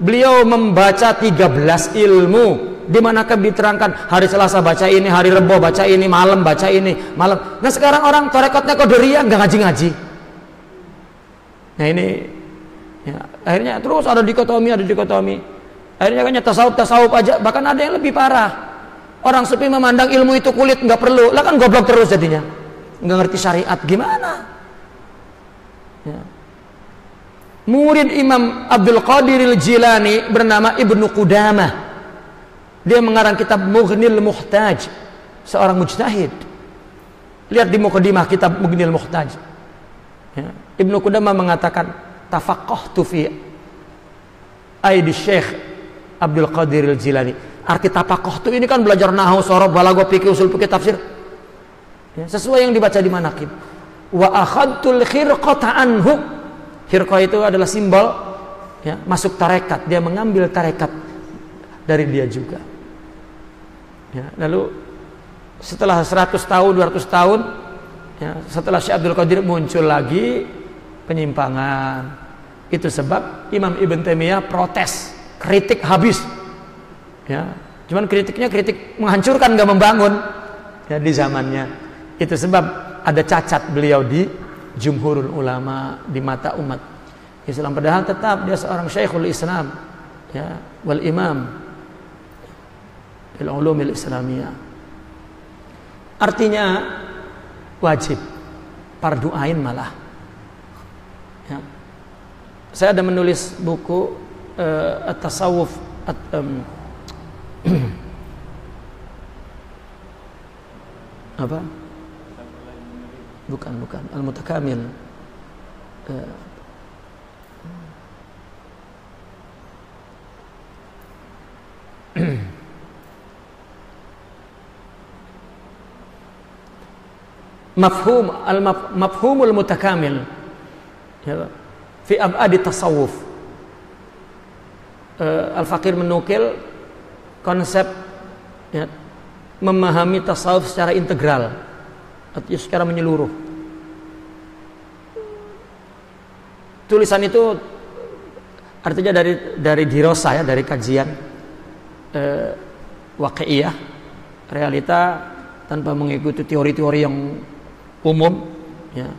Speaker 1: beliau membaca 13 ilmu, di manakah diterangkan hari Selasa baca ini, hari Rebo baca ini, malam baca ini, malam. Nah sekarang orang tarekatnya qadariyah nggak ngaji-ngaji. Nah ini, ya, akhirnya terus ada dikotomi. Akhirnya kan tasawuf aja, bahkan ada yang lebih parah. Orang sufi memandang ilmu itu kulit, nggak perlu, lah kan goblok terus jadinya, nggak ngerti syariat gimana. Ya. Murid Imam Abdul Qadir Al-Jilani bernama Ibnu Qudamah. Dia mengarang kitab Mughnil Muhtaj, seorang mujtahid. Lihat di muqaddimah kitab Mughnil Muhtaj. Ya. Ibnu Qudamah mengatakan, tafaqqahtu fi aidi Syekh Abdul Qadir Al-Jilani. Arti tafaqqahtu ini kan belajar nahwu, sorof, balaghah, fikih, usul fikih, tafsir. Ya, sesuai yang dibaca di manaqib. Wa akhadtul khirqata anhu. Khirqah itu adalah simbol, ya, masuk tarekat. Dia mengambil tarekat dari dia juga. Ya, lalu setelah 100 tahun, 200 tahun, ya, setelah Syekh Abdul Qadir muncul lagi penyimpangan. Itu sebab Imam Ibn Taimiyah protes, kritik habis. Ya, cuman kritiknya kritik menghancurkan, gak membangun. Ya, di zamannya. Itu sebab ada cacat beliau di jumhurul ulama, di mata umat Islam. Padahal tetap dia seorang Syekhul Islam, ya, wal imam fil ulumil islamiyah. Artinya wajib, fardu ain malah. Ya. Saya ada menulis buku at-tasawuf apa? Bukan Al-Mutakamil. Mafhumul mutakamil, ya, fi ab'adi tasawuf. Al-Faqir menukil konsep, ya, memahami tasawuf secara integral, artinya secara menyeluruh. Tulisan itu artinya dari dirasa, ya, dari kajian waqi'iyah, realita, tanpa mengikuti teori-teori yang umum, ya.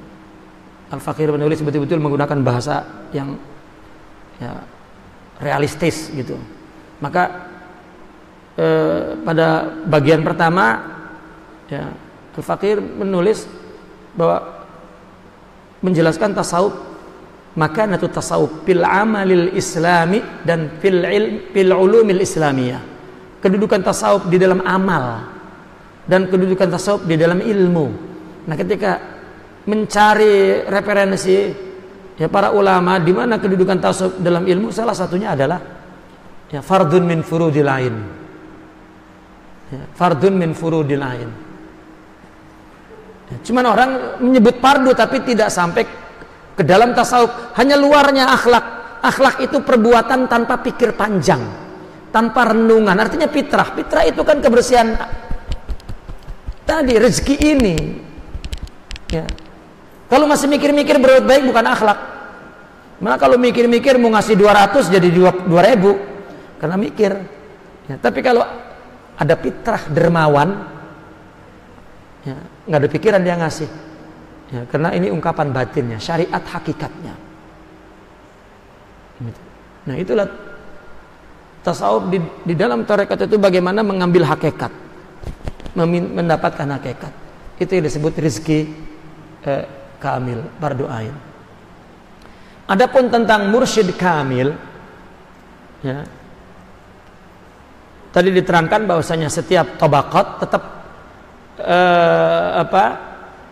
Speaker 1: Al-Faqir menulis betul-betul menggunakan bahasa yang, ya, realistis gitu. Maka pada bagian pertama, ya, Al-Faqir menulis bahwa menjelaskan tasawuf, maka natu tasawuf fil amalil islami dan fil ulumil islamiyah. Kedudukan tasawuf di dalam amal dan kedudukan tasawuf di dalam ilmu. Nah, ketika mencari referensi, ya, para ulama di mana kedudukan tasawuf dalam ilmu, salah satunya adalah, ya, fardun min furudil ain. Ya, fardun min furudil ain. Ya, cuman orang menyebut fardu tapi tidak sampai ke dalam tasawuf, hanya luarnya akhlak. Akhlak itu perbuatan tanpa pikir panjang, tanpa renungan. Artinya fitrah. Fitrah itu kan kebersihan tadi, rezeki ini. Ya. Kalau masih mikir-mikir berbuat baik bukan akhlak. Malah kalau mikir-mikir mau ngasih 200 jadi 2.000 karena mikir. Ya, tapi kalau ada fitrah dermawan, ya, nggak ada pikiran dia ngasih. Ya, karena ini ungkapan batinnya, syariat hakikatnya. Nah itulah tasawuf di dalam tarekat itu bagaimana mengambil hakikat, mendapatkan hakikat. Itu yang disebut rizki kamil, fardu ain. Adapun tentang mursyid kamil, ya, tadi diterangkan bahwasanya setiap tabaqat tetap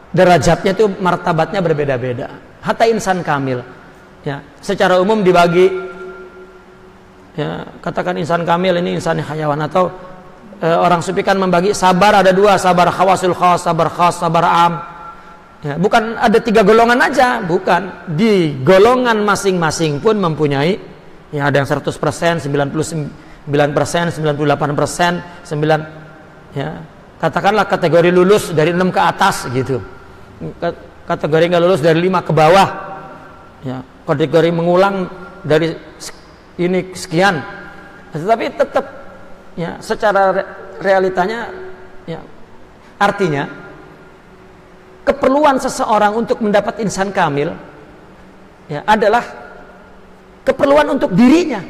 Speaker 1: derajatnya itu martabatnya berbeda-beda. Hatta insan kamil, ya, secara umum dibagi, ya, katakan insan kamil ini insan hayawan, atau orang sufi kan membagi sabar ada 2, sabar khawasul khas, sabar am. Ya, bukan ada 3 golongan aja, bukan. Di golongan masing-masing pun mempunyai, ya, ada yang 100%, 99%, 98%, 9, ya. Katakanlah kategori lulus dari 6 ke atas gitu. Kategori nggak lulus dari 5 ke bawah. Ya, kategori mengulang dari ini sekian. Tetapi tetap, ya, secara realitanya, ya, artinya keperluan seseorang untuk mendapat insan kamil, ya, adalah keperluan untuk dirinya.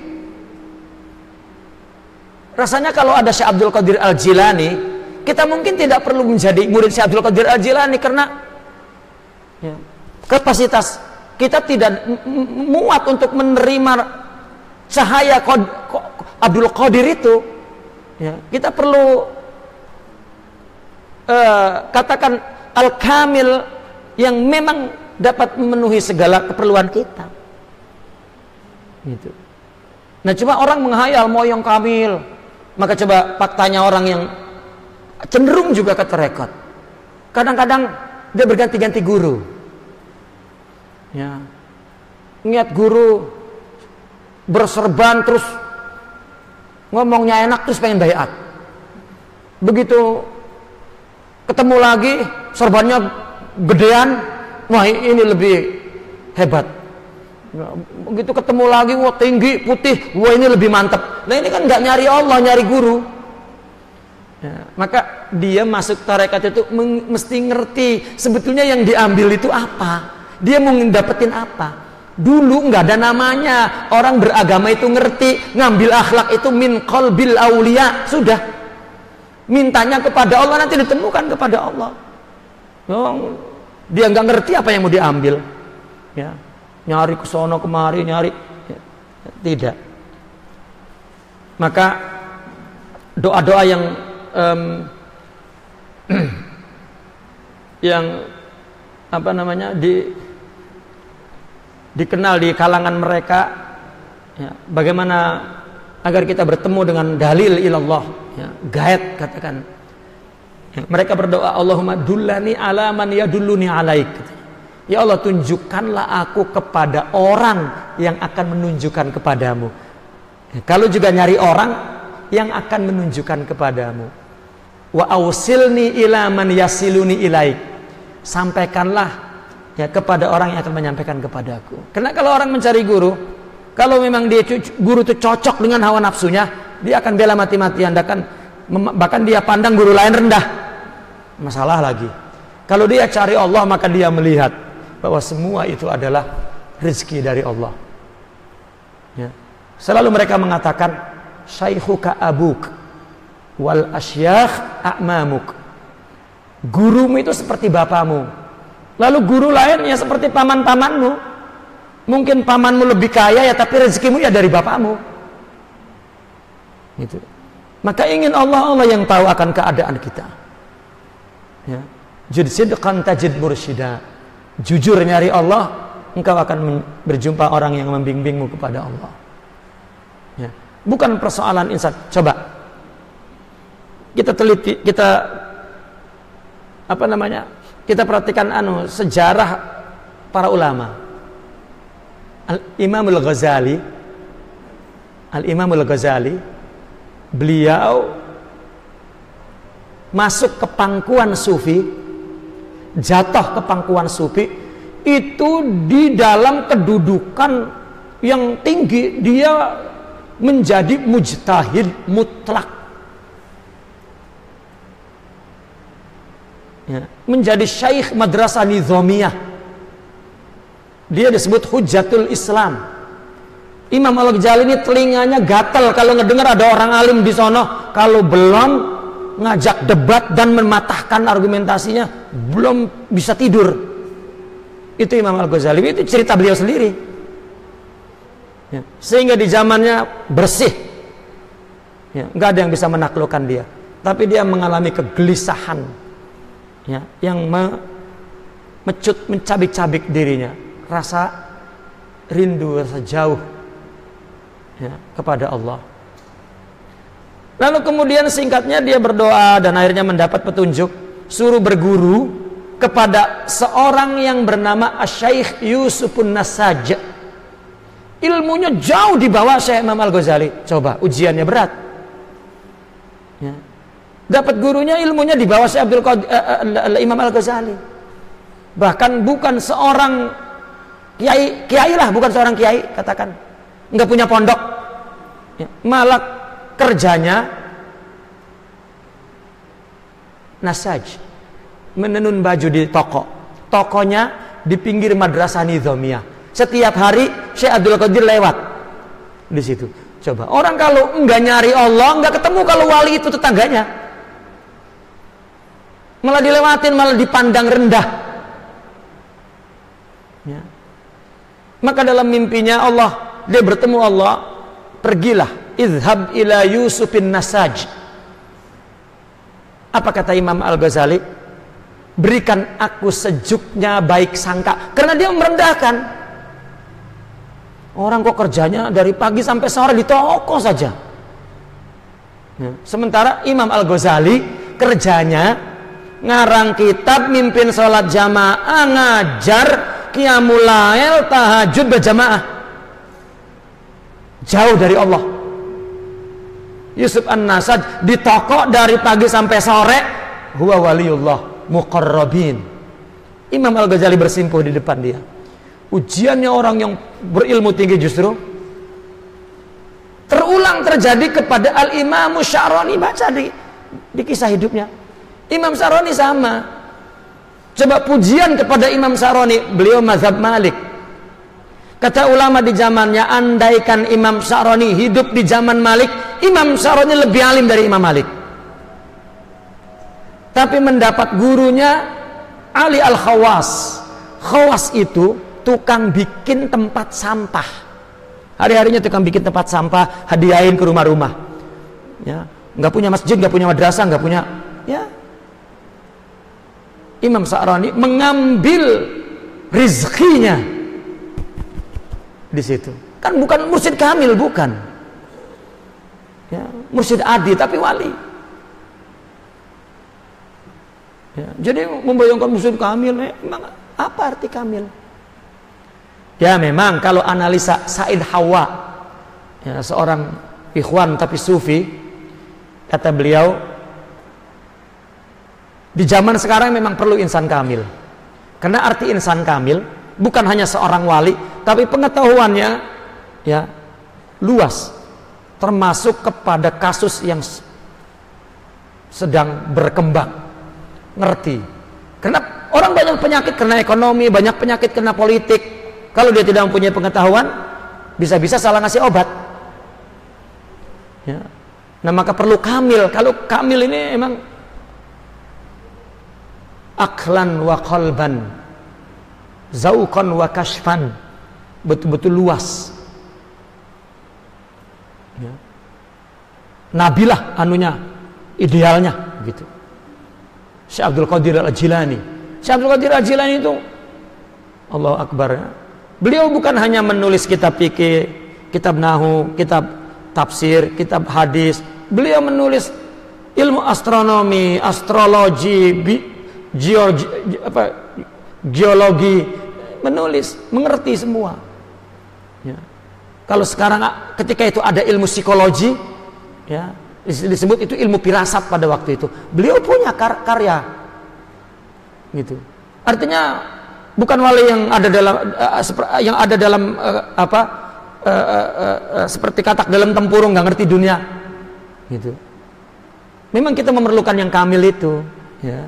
Speaker 1: Rasanya kalau ada Syekh Abdul Qadir Al-Jilani, kita mungkin tidak perlu menjadi murid Syekh Abdul Qadir Al-Jilani karena, ya, kapasitas kita tidak muat untuk menerima cahaya Abdul Qadir itu. Ya, kita perlu katakan al-kamil yang memang dapat memenuhi segala keperluan kita. Gitu. Nah, cuma orang menghayal mau yang kamil, maka coba faktanya orang yang cenderung juga ke tarekat, kadang-kadang dia berganti-ganti guru. Ya, niat guru berserban terus ngomongnya enak terus pengen baiat. Begitu ketemu lagi serbannya gedean, wah ini lebih hebat. Begitu ketemu lagi, wah tinggi putih, wah ini lebih mantap. Nah ini kan nggak nyari Allah, nyari guru. Ya, maka dia masuk tarekat itu mesti ngerti sebetulnya yang diambil itu apa, dia mau dapetin apa. Dulu nggak ada namanya, orang beragama itu ngerti ngambil akhlak itu min qalbil aulia, sudah mintanya kepada Allah nanti ditemukan kepada Allah. Oh, dia nggak ngerti apa yang mau diambil, ya, nyari ke sono kemari nyari, ya, tidak. Maka doa-doa yang yang apa namanya dikenal di kalangan mereka, ya, bagaimana agar kita bertemu dengan dalil ilallah, ya, gaib katakan, ya, mereka berdoa Allahumma dullani ala man yadulluni alaik, ya Allah tunjukkanlah aku kepada orang yang akan menunjukkan kepadamu. Ya, kalau juga nyari orang yang akan menunjukkan kepadamu. Wa ausilni ila man yasiluni ilaik, sampaikanlah, ya, kepada orang yang akan menyampaikan kepadaku. Karena kalau orang mencari guru, kalau memang dia guru itu cocok dengan hawa nafsunya, dia akan bela mati-matian, bahkan dia pandang guru lain rendah, masalah lagi. Kalau dia cari Allah, maka dia melihat bahwa semua itu adalah rezeki dari Allah. Ya. Selalu mereka mengatakan syaikhuka abuk wal asyakh a'mamuk, gurumu itu seperti bapamu, lalu guru lainnya seperti paman-pamanmu. Mungkin pamanmu lebih kaya, ya, tapi rezekimu ya dari bapakmu. Gitu. Maka ingin Allah yang tahu akan keadaan kita. Ya. Jud sidqan tajid mursyida. Jujur nyari Allah, engkau akan berjumpa orang yang membimbingmu kepada Allah. Ya. Bukan persoalan insan. Coba kita teliti, kita kita perhatikan sejarah para ulama. Al-Imamul Ghazali, beliau masuk ke pangkuan sufi, jatuh ke pangkuan sufi itu di dalam kedudukan yang tinggi, dia menjadi mujtahid mutlak, ya, menjadi syaikh madrasah nizamiyah. Dia disebut Hujjatul Islam. Imam Al-Ghazali ini telinganya gatal kalau ngedengar ada orang alim di sono, kalau belum ngajak debat dan mematahkan argumentasinya belum bisa tidur. Itu Imam Al-Ghazali, itu cerita beliau sendiri, ya. Sehingga di zamannya bersih, ya, nggak ada yang bisa menaklukkan dia, tapi dia mengalami kegelisahan, ya, yang mencabik-cabik dirinya, rasa rindu, rasa jauh, ya, kepada Allah. Lalu kemudian singkatnya dia berdoa dan akhirnya mendapat petunjuk, suruh berguru kepada seorang yang bernama Asy-Syaikh Yusufun Nasaj. Ilmunya jauh di bawah Syekh Imam Al-Ghazali. Coba, ujiannya berat, ya. Dapat gurunya ilmunya di bawah Syekh Imam Al-Ghazali. Bahkan bukan seorang kiai lah, bukan seorang kiai, katakan nggak punya pondok, ya. Malah kerjanya nasaj, menenun baju di toko. Tokonya di pinggir madrasah nizamiyah. Setiap hari Syekh Abdul Qadir lewat di situ. Coba, orang kalau nggak nyari Allah, nggak ketemu kalau wali itu tetangganya, malah dilewatin, malah dipandang rendah, ya. Maka dalam mimpinya Allah, dia bertemu Allah, pergilah, izhab ila Yusufin Nasaj. Apa kata Imam Al-Ghazali? Berikan aku sejuknya baik sangka. Karena dia merendahkan. Orang kok kerjanya dari pagi sampai sore di toko saja, ya. Sementara Imam Al-Ghazali kerjanya ngarang kitab, mimpin sholat jamaah, ngajar qiyamul lail, tahajud berjamaah. Jauh dari Allah. Yusuf An-Nasaj di toko dari pagi sampai sore, huwa waliyullah muqarrabin. Imam Al-Ghazali bersimpuh di depan dia. Ujiannya orang yang berilmu tinggi justru terulang terjadi kepada Al-Imam Sya'rani. Baca di kisah hidupnya. Imam Sya'rani sama. Coba pujian kepada Imam Sya'rani, beliau mazhab Malik. Kata ulama di zamannya, andaikan Imam Sya'rani hidup di zaman Malik, Imam Sya'rani lebih alim dari Imam Malik. Tapi mendapat gurunya Ali Al-Khawas. Khawas itu tukang bikin tempat sampah. Hari-harinya tukang bikin tempat sampah, hadiahin ke rumah-rumah, ya. Nggak punya masjid, nggak punya madrasah, nggak punya, ya. Imam Sya'rani mengambil rizkinya di situ. Kan bukan mursyid kamil, bukan, ya, mursyid adi tapi wali, ya. Jadi membayangkan mursyid kamil, memang apa arti kamil? Ya memang kalau analisa Said Hawa, ya, seorang ikhwan tapi sufi, kata beliau, di zaman sekarang memang perlu insan kamil. Karena arti insan kamil bukan hanya seorang wali, tapi pengetahuannya, ya, luas, termasuk kepada kasus yang sedang berkembang, ngerti. Karena orang banyak penyakit karena ekonomi, banyak penyakit karena politik. Kalau dia tidak mempunyai pengetahuan, bisa-bisa salah ngasih obat, ya. Nah maka perlu kamil. Kalau kamil ini emang aklan wa qalban, zauqan wa kashfan, betul-betul luas, ya. Nabilah anunya, idealnya gitu. Syekh Abdul Qadir Al-Jilani. Syekh Abdul Qadir Al-Jilani itu Allahu Akbar, ya. Beliau bukan hanya menulis kitab fikih, kitab nahwu, kitab tafsir, kitab hadis. Beliau menulis ilmu astronomi, astrologi, geologi, menulis, mengerti semua, ya. Kalau sekarang ketika itu ada ilmu psikologi, ya, disebut itu ilmu firasat pada waktu itu. Beliau punya karya gitu. Artinya bukan wali yang ada dalam seperti katak dalam tempurung, nggak ngerti dunia gitu. Memang kita memerlukan yang kamil itu, ya,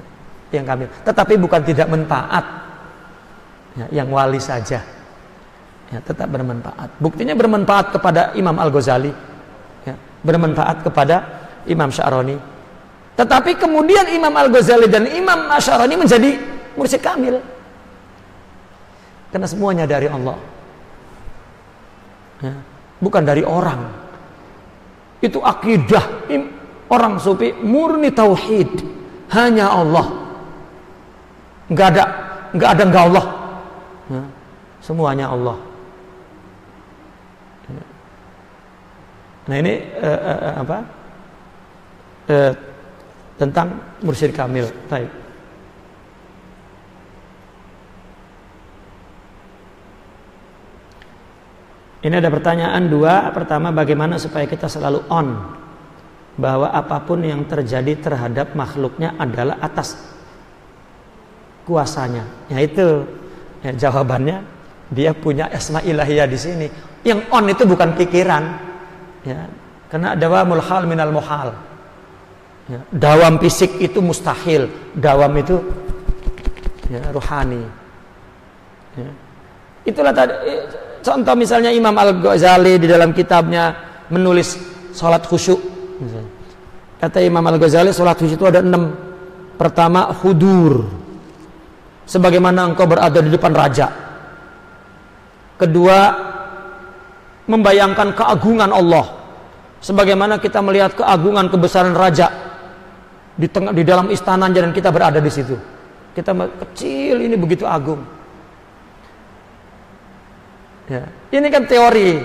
Speaker 1: yang kamil, tetapi bukan tidak manfaat, ya, yang wali saja, ya, tetap bermanfaat. Buktinya bermanfaat kepada Imam Al-Ghazali, ya, bermanfaat kepada Imam Sya'rani. Tetapi kemudian Imam Al-Ghazali dan Imam Sya'rani menjadi mursyid kamil karena semuanya dari Allah, ya, bukan dari orang. Itu akidah orang sufi, murni tauhid, hanya Allah, nggak ada nggak Allah, ya, semuanya Allah. Nah ini tentang mursyid kamil. Baik. Ini ada pertanyaan dua. Pertama, bagaimana supaya kita selalu on bahwa apapun yang terjadi terhadap makhluknya adalah atas kuasanya. Yaitu, ya, jawabannya dia punya asma ilahiyah di sini. Yang on itu bukan pikiran, ya, karena dawamul hal minal muhal. Ya, dawam fisik itu mustahil, dawam itu, ya, ruhani. Ya. Itulah tadi contoh misalnya Imam Al-Ghazali di dalam kitabnya menulis sholat khusyuk. Kata Imam Al-Ghazali, sholat khusyuk itu ada 6. Pertama, hudur, sebagaimana engkau berada di depan raja. Kedua, membayangkan keagungan Allah, sebagaimana kita melihat keagungan kebesaran raja di dalam istananya dan kita berada di situ. Kita kecil, ini begitu agung. Ya. Ini kan teori,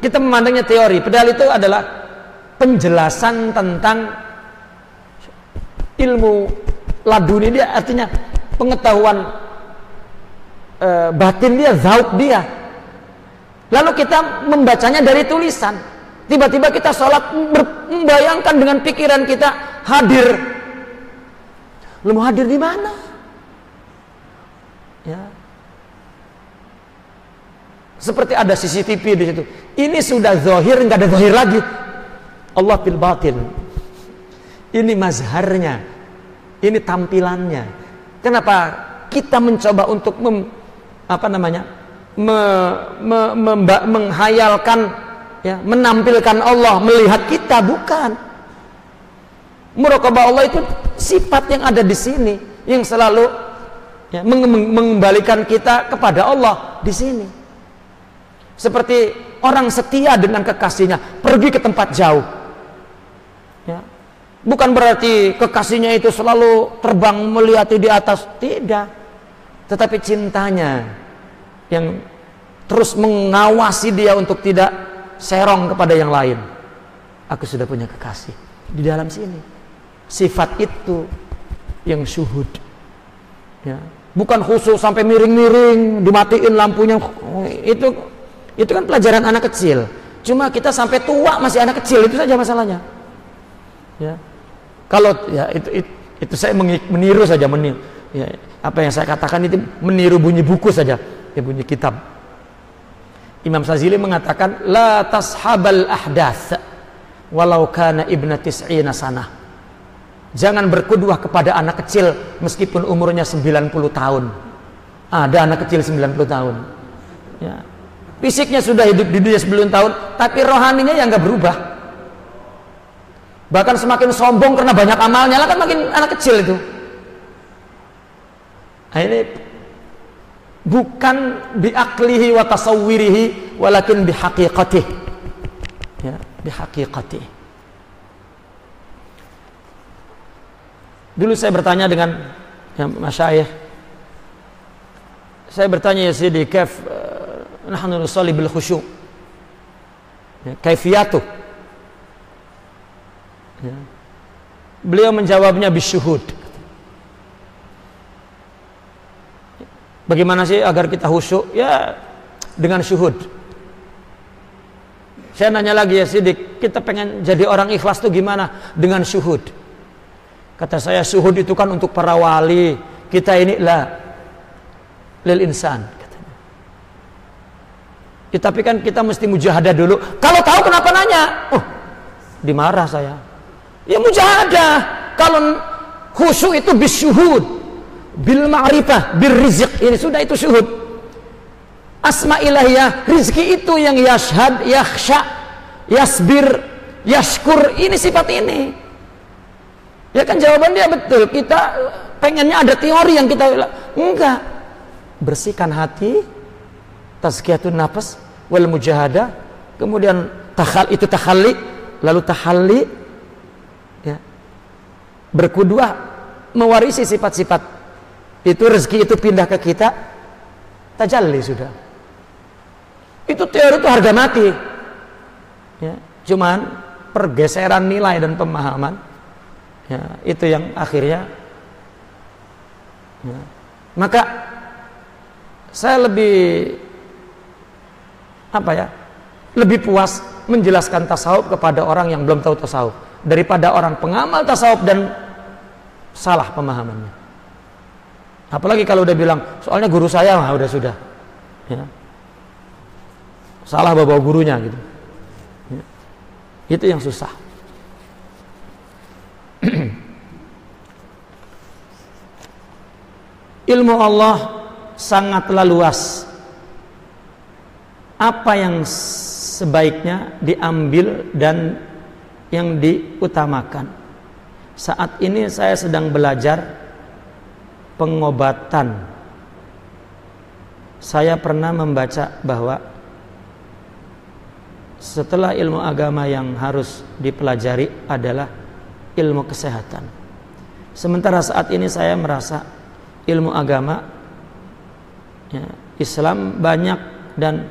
Speaker 1: kita memandangnya teori, padahal itu adalah penjelasan tentang ilmu laduni dia, artinya pengetahuan batin dia, zauk dia. Lalu kita membacanya dari tulisan. Tiba-tiba kita sholat membayangkan dengan pikiran kita hadir. Lu mau hadir di mana? Ya. Seperti ada CCTV di situ. Ini sudah zahir, nggak ada zahir lagi. Allah fil batin. Ini mazharnya, ini tampilannya. Kenapa kita mencoba untuk menghayalkan, ya, menampilkan Allah melihat kita? Bukan. Muraqabah Allah itu sifat yang ada di sini, yang selalu, ya, mengembalikan kita kepada Allah di sini. Seperti orang setia dengan kekasihnya pergi ke tempat jauh, ya. Bukan berarti kekasihnya itu selalu terbang melihat di atas, tidak. Tetapi cintanya yang terus mengawasi dia untuk tidak serong kepada yang lain. Aku sudah punya kekasih di dalam sini. Sifat itu yang syuhud, ya. Bukan khusus sampai miring-miring, dimatiin lampunya. Itu kan pelajaran anak kecil. Cuma kita sampai tua masih anak kecil, itu saja masalahnya. Ya. Kalau, ya, itu saya meniru saja, ya, apa yang saya katakan itu meniru bunyi buku saja, ya, bunyi kitab. Imam Syazili mengatakan la tashabal ahdath walau kana ibna tis'ina sanah. Jangan berkudwah kepada anak kecil meskipun umurnya 90 tahun. Ada anak kecil 90 tahun. Ya. Fisiknya sudah hidup di dunia 10 tahun, tapi rohaninya yang nggak berubah. Bahkan semakin sombong karena banyak amalnya, lah kan makin anak kecil itu. Nah, ini bukan biaklihi wa tasawwirihi, walakin bihaqiqatih. Ya, bihaqiqatih. Dulu saya bertanya dengan, ya, masyayikh. Saya bertanya, ya Sidi, kaif nahnu nusalli bil khusyuk, ya, kaifiyatuh, ya. Beliau menjawabnya bisyuhud. Bagaimana sih agar kita khusyuk? Ya, dengan syuhud. Saya nanya lagi, ya Sidik, kita pengen jadi orang ikhlas tuh gimana? Dengan syuhud. Kata saya, syuhud itu kan untuk para wali. Kita ini lah, lil insan katanya. Ya, tapi kan kita mesti mujahadah dulu. Kalau tahu kenapa nanya? Oh, dimarah saya. Ya mujahadah. Kalau khusyuk itu bisyuhud, bil ma'rifah, bir rizq. Ini sudah itu syuhud. Asma ilahiyah, rizki itu yang yashhad, yakhsha, yasbir, yashkur. Ini sifat ini. Ya kan jawaban dia betul. Kita pengennya ada teori yang kita enggak. Bersihkan hati, tazkiyatun nafas wal mujahadah, kemudian itu takhalli, lalu tahalli, ya. Berkudwah, mewarisi sifat-sifat itu, rezeki itu pindah ke kita, tajalli sudah. Itu teori itu harga mati, ya. Cuman pergeseran nilai dan pemahaman, ya, itu yang akhirnya, ya. Maka saya lebih puas menjelaskan tasawuf kepada orang yang belum tahu tasawuf daripada orang pengamal tasawuf dan salah pemahamannya. Apalagi kalau udah bilang soalnya guru saya, udah sudah, ya. Salah bawa gurunya gitu, ya. Itu yang susah. Ilmu Allah sangatlah luas. Apa yang sebaiknya diambil dan yang diutamakan. Saat ini saya sedang belajar pengobatan. Saya pernah membaca bahwa setelah ilmu agama yang harus dipelajari adalah ilmu kesehatan. Sementara saat ini saya merasa ilmu agama, ya, Islam banyak dan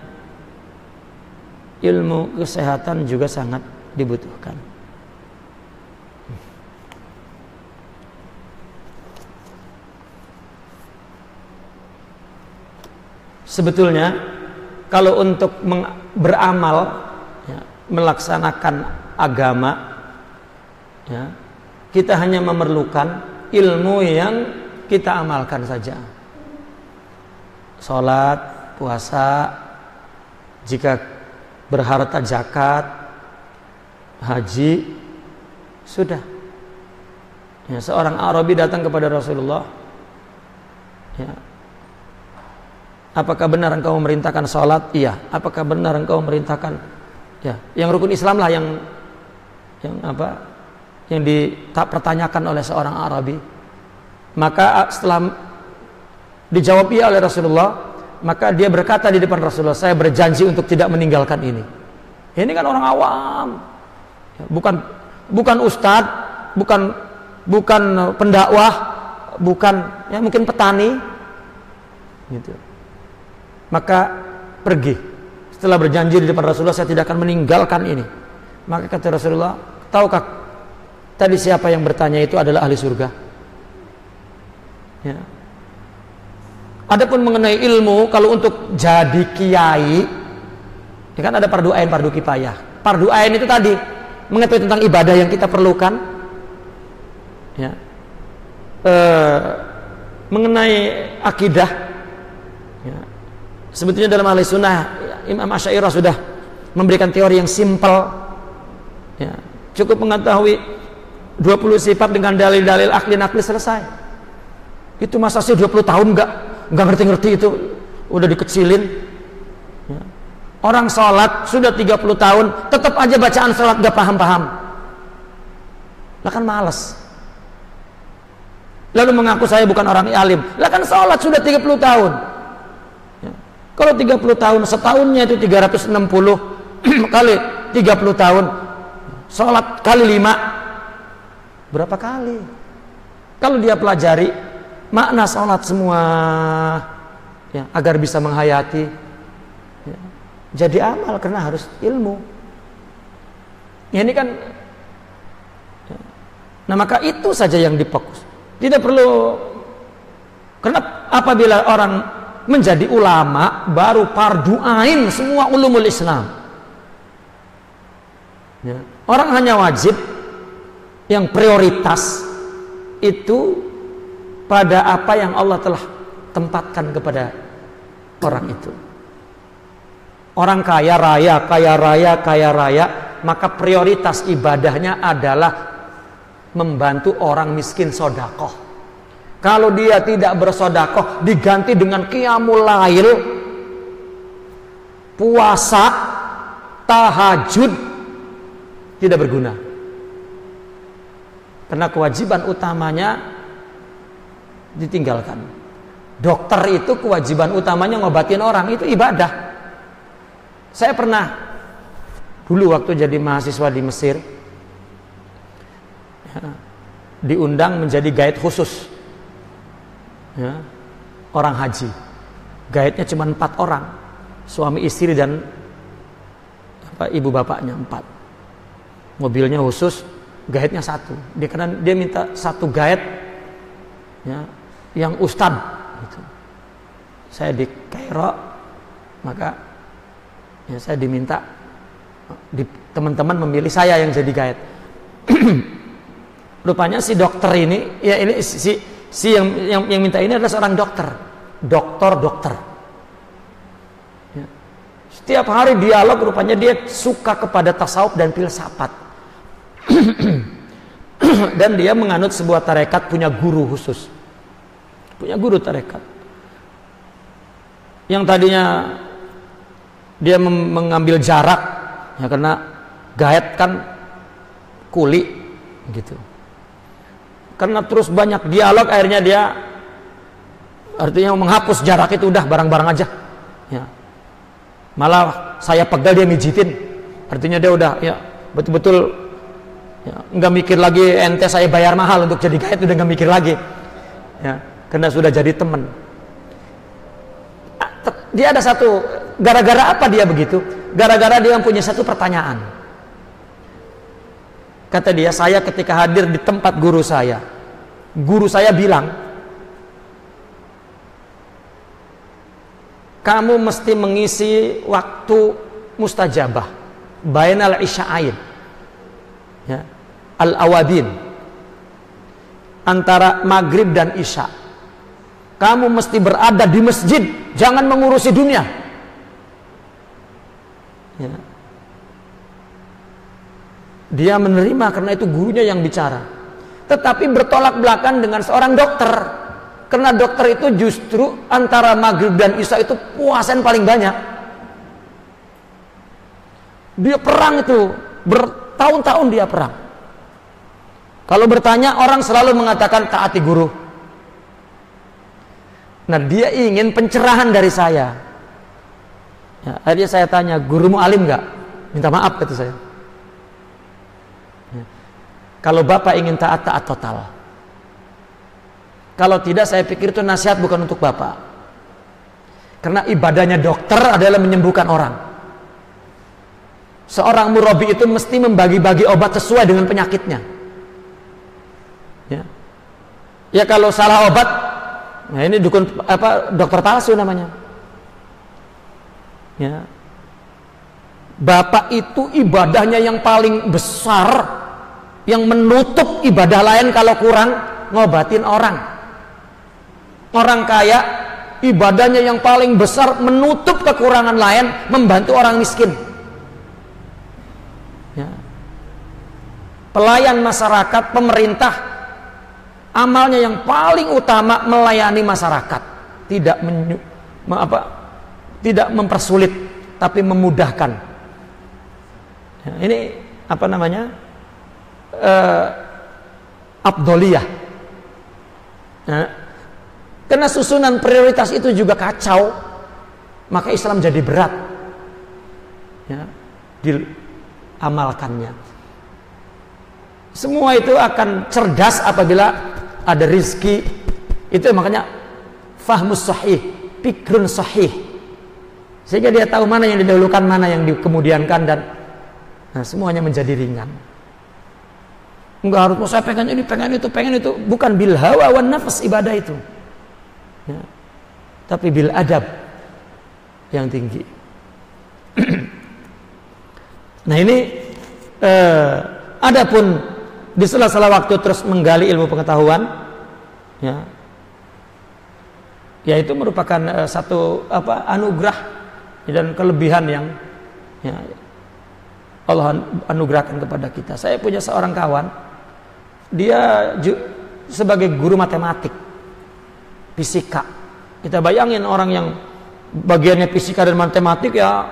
Speaker 1: ilmu kesehatan juga sangat dibutuhkan. Sebetulnya kalau untuk beramal, ya, melaksanakan agama, ya, kita hanya memerlukan ilmu yang kita amalkan saja. Sholat, puasa, jika berharta zakat, haji, sudah. Ya, seorang Arabi datang kepada Rasulullah, ya, apakah benar engkau memerintahkan sholat? Iya. Apakah benar engkau memerintahkan, ya, yang rukun Islam lah yang dipertanyakan oleh seorang Arabi. Maka setelah dijawab iya oleh Rasulullah, maka dia berkata di depan Rasulullah, saya berjanji untuk tidak meninggalkan ini. Ini kan orang awam, bukan ustadz, bukan pendakwah, bukan, ya, mungkin petani, gitu. Maka pergi. Setelah berjanji di depan Rasulullah, saya tidak akan meninggalkan ini. Maka kata Rasulullah, tahukah tadi siapa yang bertanya itu adalah ahli surga? Ya. Adapun mengenai ilmu, kalau untuk jadi kiai, ya kan ada fardu ain, fardu kifayah. Fardu ain itu tadi mengetahui tentang ibadah yang kita perlukan, ya. Mengenai akidah, ya. Sebetulnya dalam ahli sunnah Imam Asy'ariyah sudah memberikan teori yang simpel, ya. Cukup mengetahui 20 sifat dengan dalil-dalil akli nakli, selesai. Itu masa sih 20 tahun nggak ngerti-ngerti, itu udah dikecilin, ya. Orang sholat sudah 30 tahun tetap aja bacaan sholat nggak paham-paham, lah kan malas. Lalu mengaku saya bukan orang alim, lah kan sholat sudah 30 tahun, ya. Kalau 30 tahun setahunnya itu 360 kali 30 tahun, sholat kali 5 berapa kali? Kalau dia pelajari makna sholat semua, ya, agar bisa menghayati, ya, jadi amal, karena harus ilmu. Ya, ini kan, ya. Nah, maka itu saja yang difokus. Tidak perlu, karena apabila orang menjadi ulama baru fardu ain semua ulumul Islam, ya. Orang hanya wajib yang prioritas itu pada apa yang Allah telah tempatkan kepada orang itu. Orang kaya raya, maka prioritas ibadahnya adalah membantu orang miskin sedekah. Kalau dia tidak bersedekah, diganti dengan qiyamul lail, puasa, tahajud, tidak berguna. Karena kewajiban utamanya ditinggalkan. Dokter itu kewajiban utamanya ngobatin orang, itu ibadah. Saya pernah dulu waktu jadi mahasiswa di Mesir, ya, diundang menjadi guide khusus, ya, orang haji. Guide-nya cuma 4 orang, suami istri dan ibu bapaknya 4. Mobilnya khusus, guide-nya 1. Dia minta 1 guide, ya, yang ustadz. Gitu. Saya di Kairo, maka ya, saya diminta teman-teman memilih saya yang jadi guide. Rupanya si dokter ini, ya ini si yang minta ini adalah seorang dokter. Ya. Setiap hari dialog, rupanya dia suka kepada tasawuf dan filsafat. Dan dia menganut sebuah tarekat, punya guru khusus, punya guru tarekat. Yang tadinya dia mengambil jarak, ya, karena gaet kan kuli gitu. Karena terus banyak dialog, akhirnya dia artinya menghapus jarak itu, udah barang-barang aja, ya. Malah saya pegal, dia mijitin, artinya dia udah ya betul-betul ya, nggak mikir lagi ente saya bayar mahal untuk jadi gaet, udah nggak mikir lagi, ya, karena sudah jadi teman. Dia ada satu, gara-gara apa dia begitu? Gara-gara dia punya satu pertanyaan. Kata dia, saya ketika hadir di tempat guru saya bilang, kamu mesti mengisi waktu mustajabah bainal isya'ain, ya, al-awadin, antara maghrib dan isya. Kamu mesti berada di masjid, jangan mengurusi dunia. Ya. Dia menerima karena itu gurunya yang bicara. Tetapi bertolak belakang dengan seorang dokter. Karena dokter itu justru antara maghrib dan isya itu puasa yang paling banyak. Dia perang itu, bertahun-tahun dia perang. Kalau bertanya, orang selalu mengatakan taati guru. Nah, dia ingin pencerahan dari saya. Ya, akhirnya saya tanya, gurumu alim nggak? Minta maaf, kata saya. Ya. Kalau bapak ingin taat total. Kalau tidak, saya pikir itu nasihat bukan untuk bapak. Karena ibadahnya dokter adalah menyembuhkan orang. Seorang murabi itu mesti membagi-bagi obat sesuai dengan penyakitnya. Ya, ya kalau salah obat, nah ini dukun dokter palsu namanya. Ya. Bapak itu ibadahnya yang paling besar, yang menutup ibadah lain kalau kurang, ngobatin orang. Orang kaya ibadahnya yang paling besar, menutup kekurangan lain, membantu orang miskin. Ya. Pelayan masyarakat, pemerintah, amalnya yang paling utama melayani masyarakat, tidak mempersulit, tapi memudahkan. Ya, ini apa namanya? Afdholiyah. Ya, karena susunan prioritas itu juga kacau, maka Islam jadi berat, ya, diamalkannya. Semua itu akan cerdas apabila ada rizki. Itu makanya fahmus sahih, pikrun sahih, sehingga dia tahu mana yang didahulukan, mana yang dikemudiankan, dan nah, semuanya menjadi ringan. Enggak harus, saya pengen ini, pengen itu. Bukan bil hawa wan nafs ibadah itu, ya, tapi bil adab yang tinggi. Nah ini adapun di sela-sela waktu terus menggali ilmu pengetahuan, ya, Ya itu merupakan satu anugerah dan kelebihan yang ya, Allah anugerahkan kepada kita. Saya punya seorang kawan, dia sebagai guru matematik, fisika. Kita bayangin orang yang bagiannya fisika dan matematik ya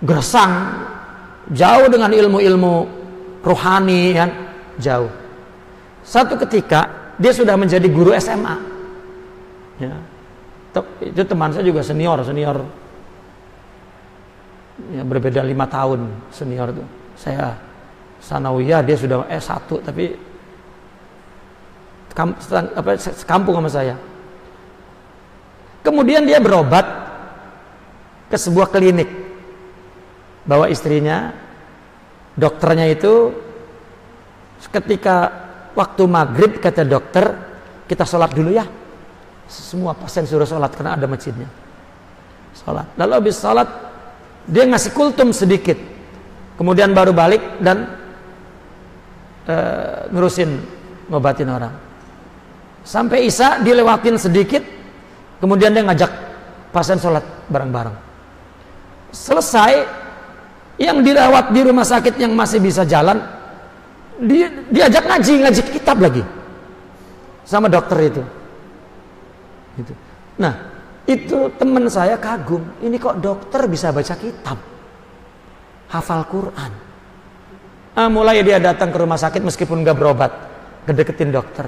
Speaker 1: gersang, jauh dengan ilmu-ilmu rohani kan, jauh. Satu ketika dia sudah menjadi guru SMA. Ya. Itu teman saya juga senior ya, berbeda 5 tahun senior tuh. Saya sanawiyah, dia sudah S1 tapi sekampung sama saya. Kemudian dia berobat ke sebuah klinik, bawa istrinya. Dokternya itu ketika waktu maghrib kata dokter, kita sholat dulu ya. Semua pasien suruh sholat karena ada masjidnya. Sholat. Lalu habis sholat dia ngasih kultum sedikit, kemudian baru balik dan ngurusin ngobatin orang. Sampai isya dilewatin sedikit, kemudian dia ngajak pasien sholat bareng-bareng. Selesai, yang dirawat di rumah sakit yang masih bisa jalan, diajak ngaji kitab lagi sama dokter itu. Gitu. Nah, itu teman saya kagum, ini kok dokter bisa baca kitab, hafal Quran. Mulai dia datang ke rumah sakit meskipun gak berobat, kedeketin dokter.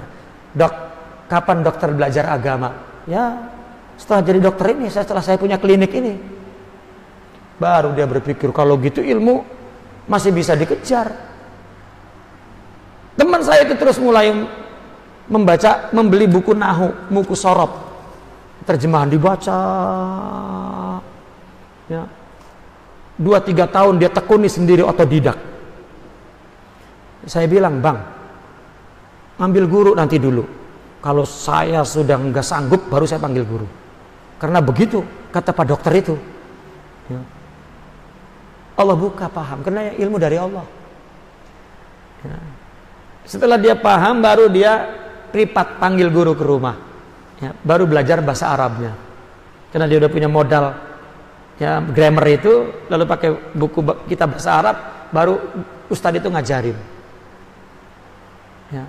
Speaker 1: Dok, kapan dokter belajar agama? Ya, setelah jadi dokter ini, setelah saya punya klinik ini. Baru dia berpikir, kalau gitu ilmu masih bisa dikejar. Teman saya itu terus mulai membeli buku nahu, buku sorob. Terjemahan dibaca ya. 2-3 tahun dia tekuni sendiri, otodidak. Saya bilang, bang, ambil guru nanti dulu. Kalau saya sudah nggak sanggup baru saya panggil guru. Karena begitu kata pak dokter itu ya. Allah buka paham, karena ilmu dari Allah ya. Setelah dia paham baru dia privat panggil guru ke rumah ya, baru belajar bahasa Arabnya karena dia udah punya modal ya, grammar itu, lalu pakai buku kitab bahasa Arab, baru ustadz itu ngajarin ya.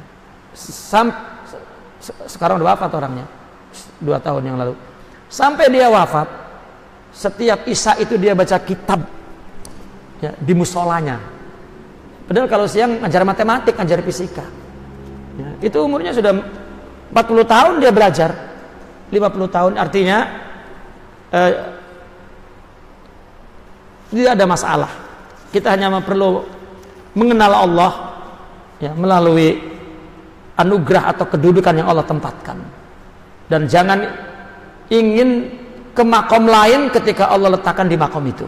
Speaker 1: Sekarang udah wafat orangnya 2 tahun yang lalu. Sampai dia wafat, setiap isya itu dia baca kitab ya, di musolanya. Padahal kalau siang ngajar matematik, ngajar fisika ya, itu umurnya sudah 40 tahun dia belajar, 50 tahun, artinya tidak ada masalah. Kita hanya perlu mengenal Allah ya, melalui anugerah atau kedudukan yang Allah tempatkan. Dan jangan ingin ke makom lain ketika Allah letakkan di makom itu.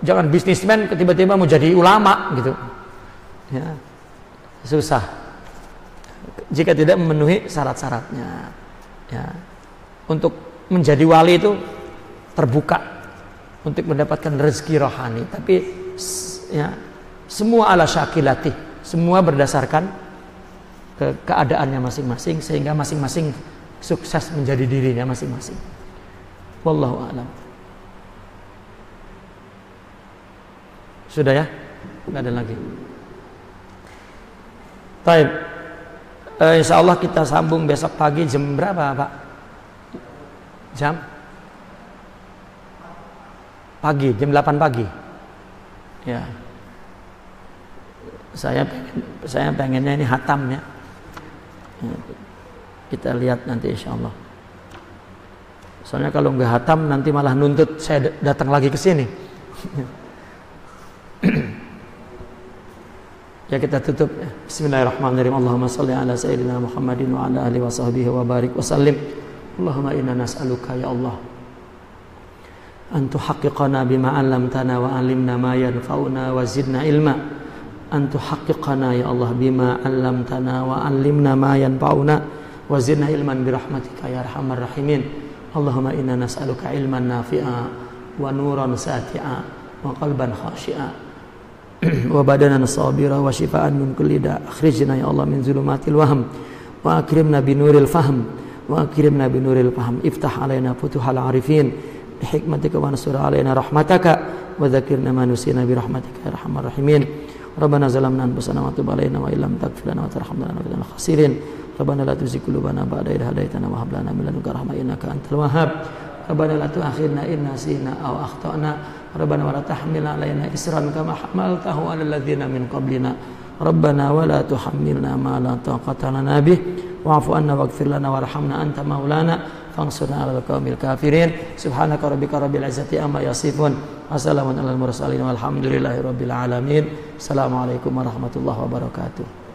Speaker 1: Jangan bisnismen tiba-tiba mau jadi ulama gitu ya, susah jika tidak memenuhi syarat-syaratnya ya. Untuk menjadi wali itu terbuka untuk mendapatkan rezeki rohani, tapi ya, semua ala syakilati, semua berdasarkan keadaannya masing-masing, sehingga masing-masing sukses menjadi dirinya masing-masing. Wallahu a'lam. Sudah ya? Nggak ada lagi. Baik. Insya Allah kita sambung besok pagi jam berapa, Pak? Jam? Pagi, jam 8 pagi. Ya. Saya pengennya ini hatam ya. Kita lihat nanti insya Allah. Soalnya kalau nggak hatam nanti malah nuntut saya datang lagi ke sini. Ya, kita tutup. Bismillahirrahmanirrahim. Allahumma salli ala sayyidina Muhammadin wa ala alihi wa sahbihi wa barik wa sallim. Allahumma inna nas'aluka ya Allah an tuhaqqiqana bima 'allamtana wa 'allimna ma yanfa'una wa zidna ilma. An tuhaqqiqana ya Allah bima 'allamtana wa 'allimna ma yanfa'una wa zidna ilman bi rahmatika ya arhamar rahimin. Allahumma inna nas'aluka ilman nafi'a wa nuran sati'a wa qalban khashi'a wa badanan sabira wa shifaan min kulli da. Akhrijna ya Allah min zulumatil waham wa akrimna binuril fahm wa akrimna binuril fahm iftah alaina futuhal arifin bihikmatika wa ansur alaina rahmataka wa dzakirna ma nusina bi rahmatika ya arhamar rahimin. Rabbana zalamna anfusana wa tub alaina wa illam taghfir lana wa tarhamna lanakunanna minal khasirin. Rabbana la tuzigh qulubana ba'da idh hadaytana wa hab lana min ladunka rahmah innaka antal wahhab. Rabbana la tu'akhidna in nasina aw akhtana. Rabbana wa la tahmil alaina isran kama hamaltahu 'alal ladzina min qablina. Rabbana wa la tuhammilna ma la taqata lana bih wa'fu 'anna waghfir lana warhamna anta maulana fansurna 'alal qaumil kafirin. Subhanaka rabbika rabbil 'izzati amma yasifun. Wassalamun 'alal mursalin walhamdulillahi rabbil alamin. Assalamualaikum warahmatullahi wabarakatuh.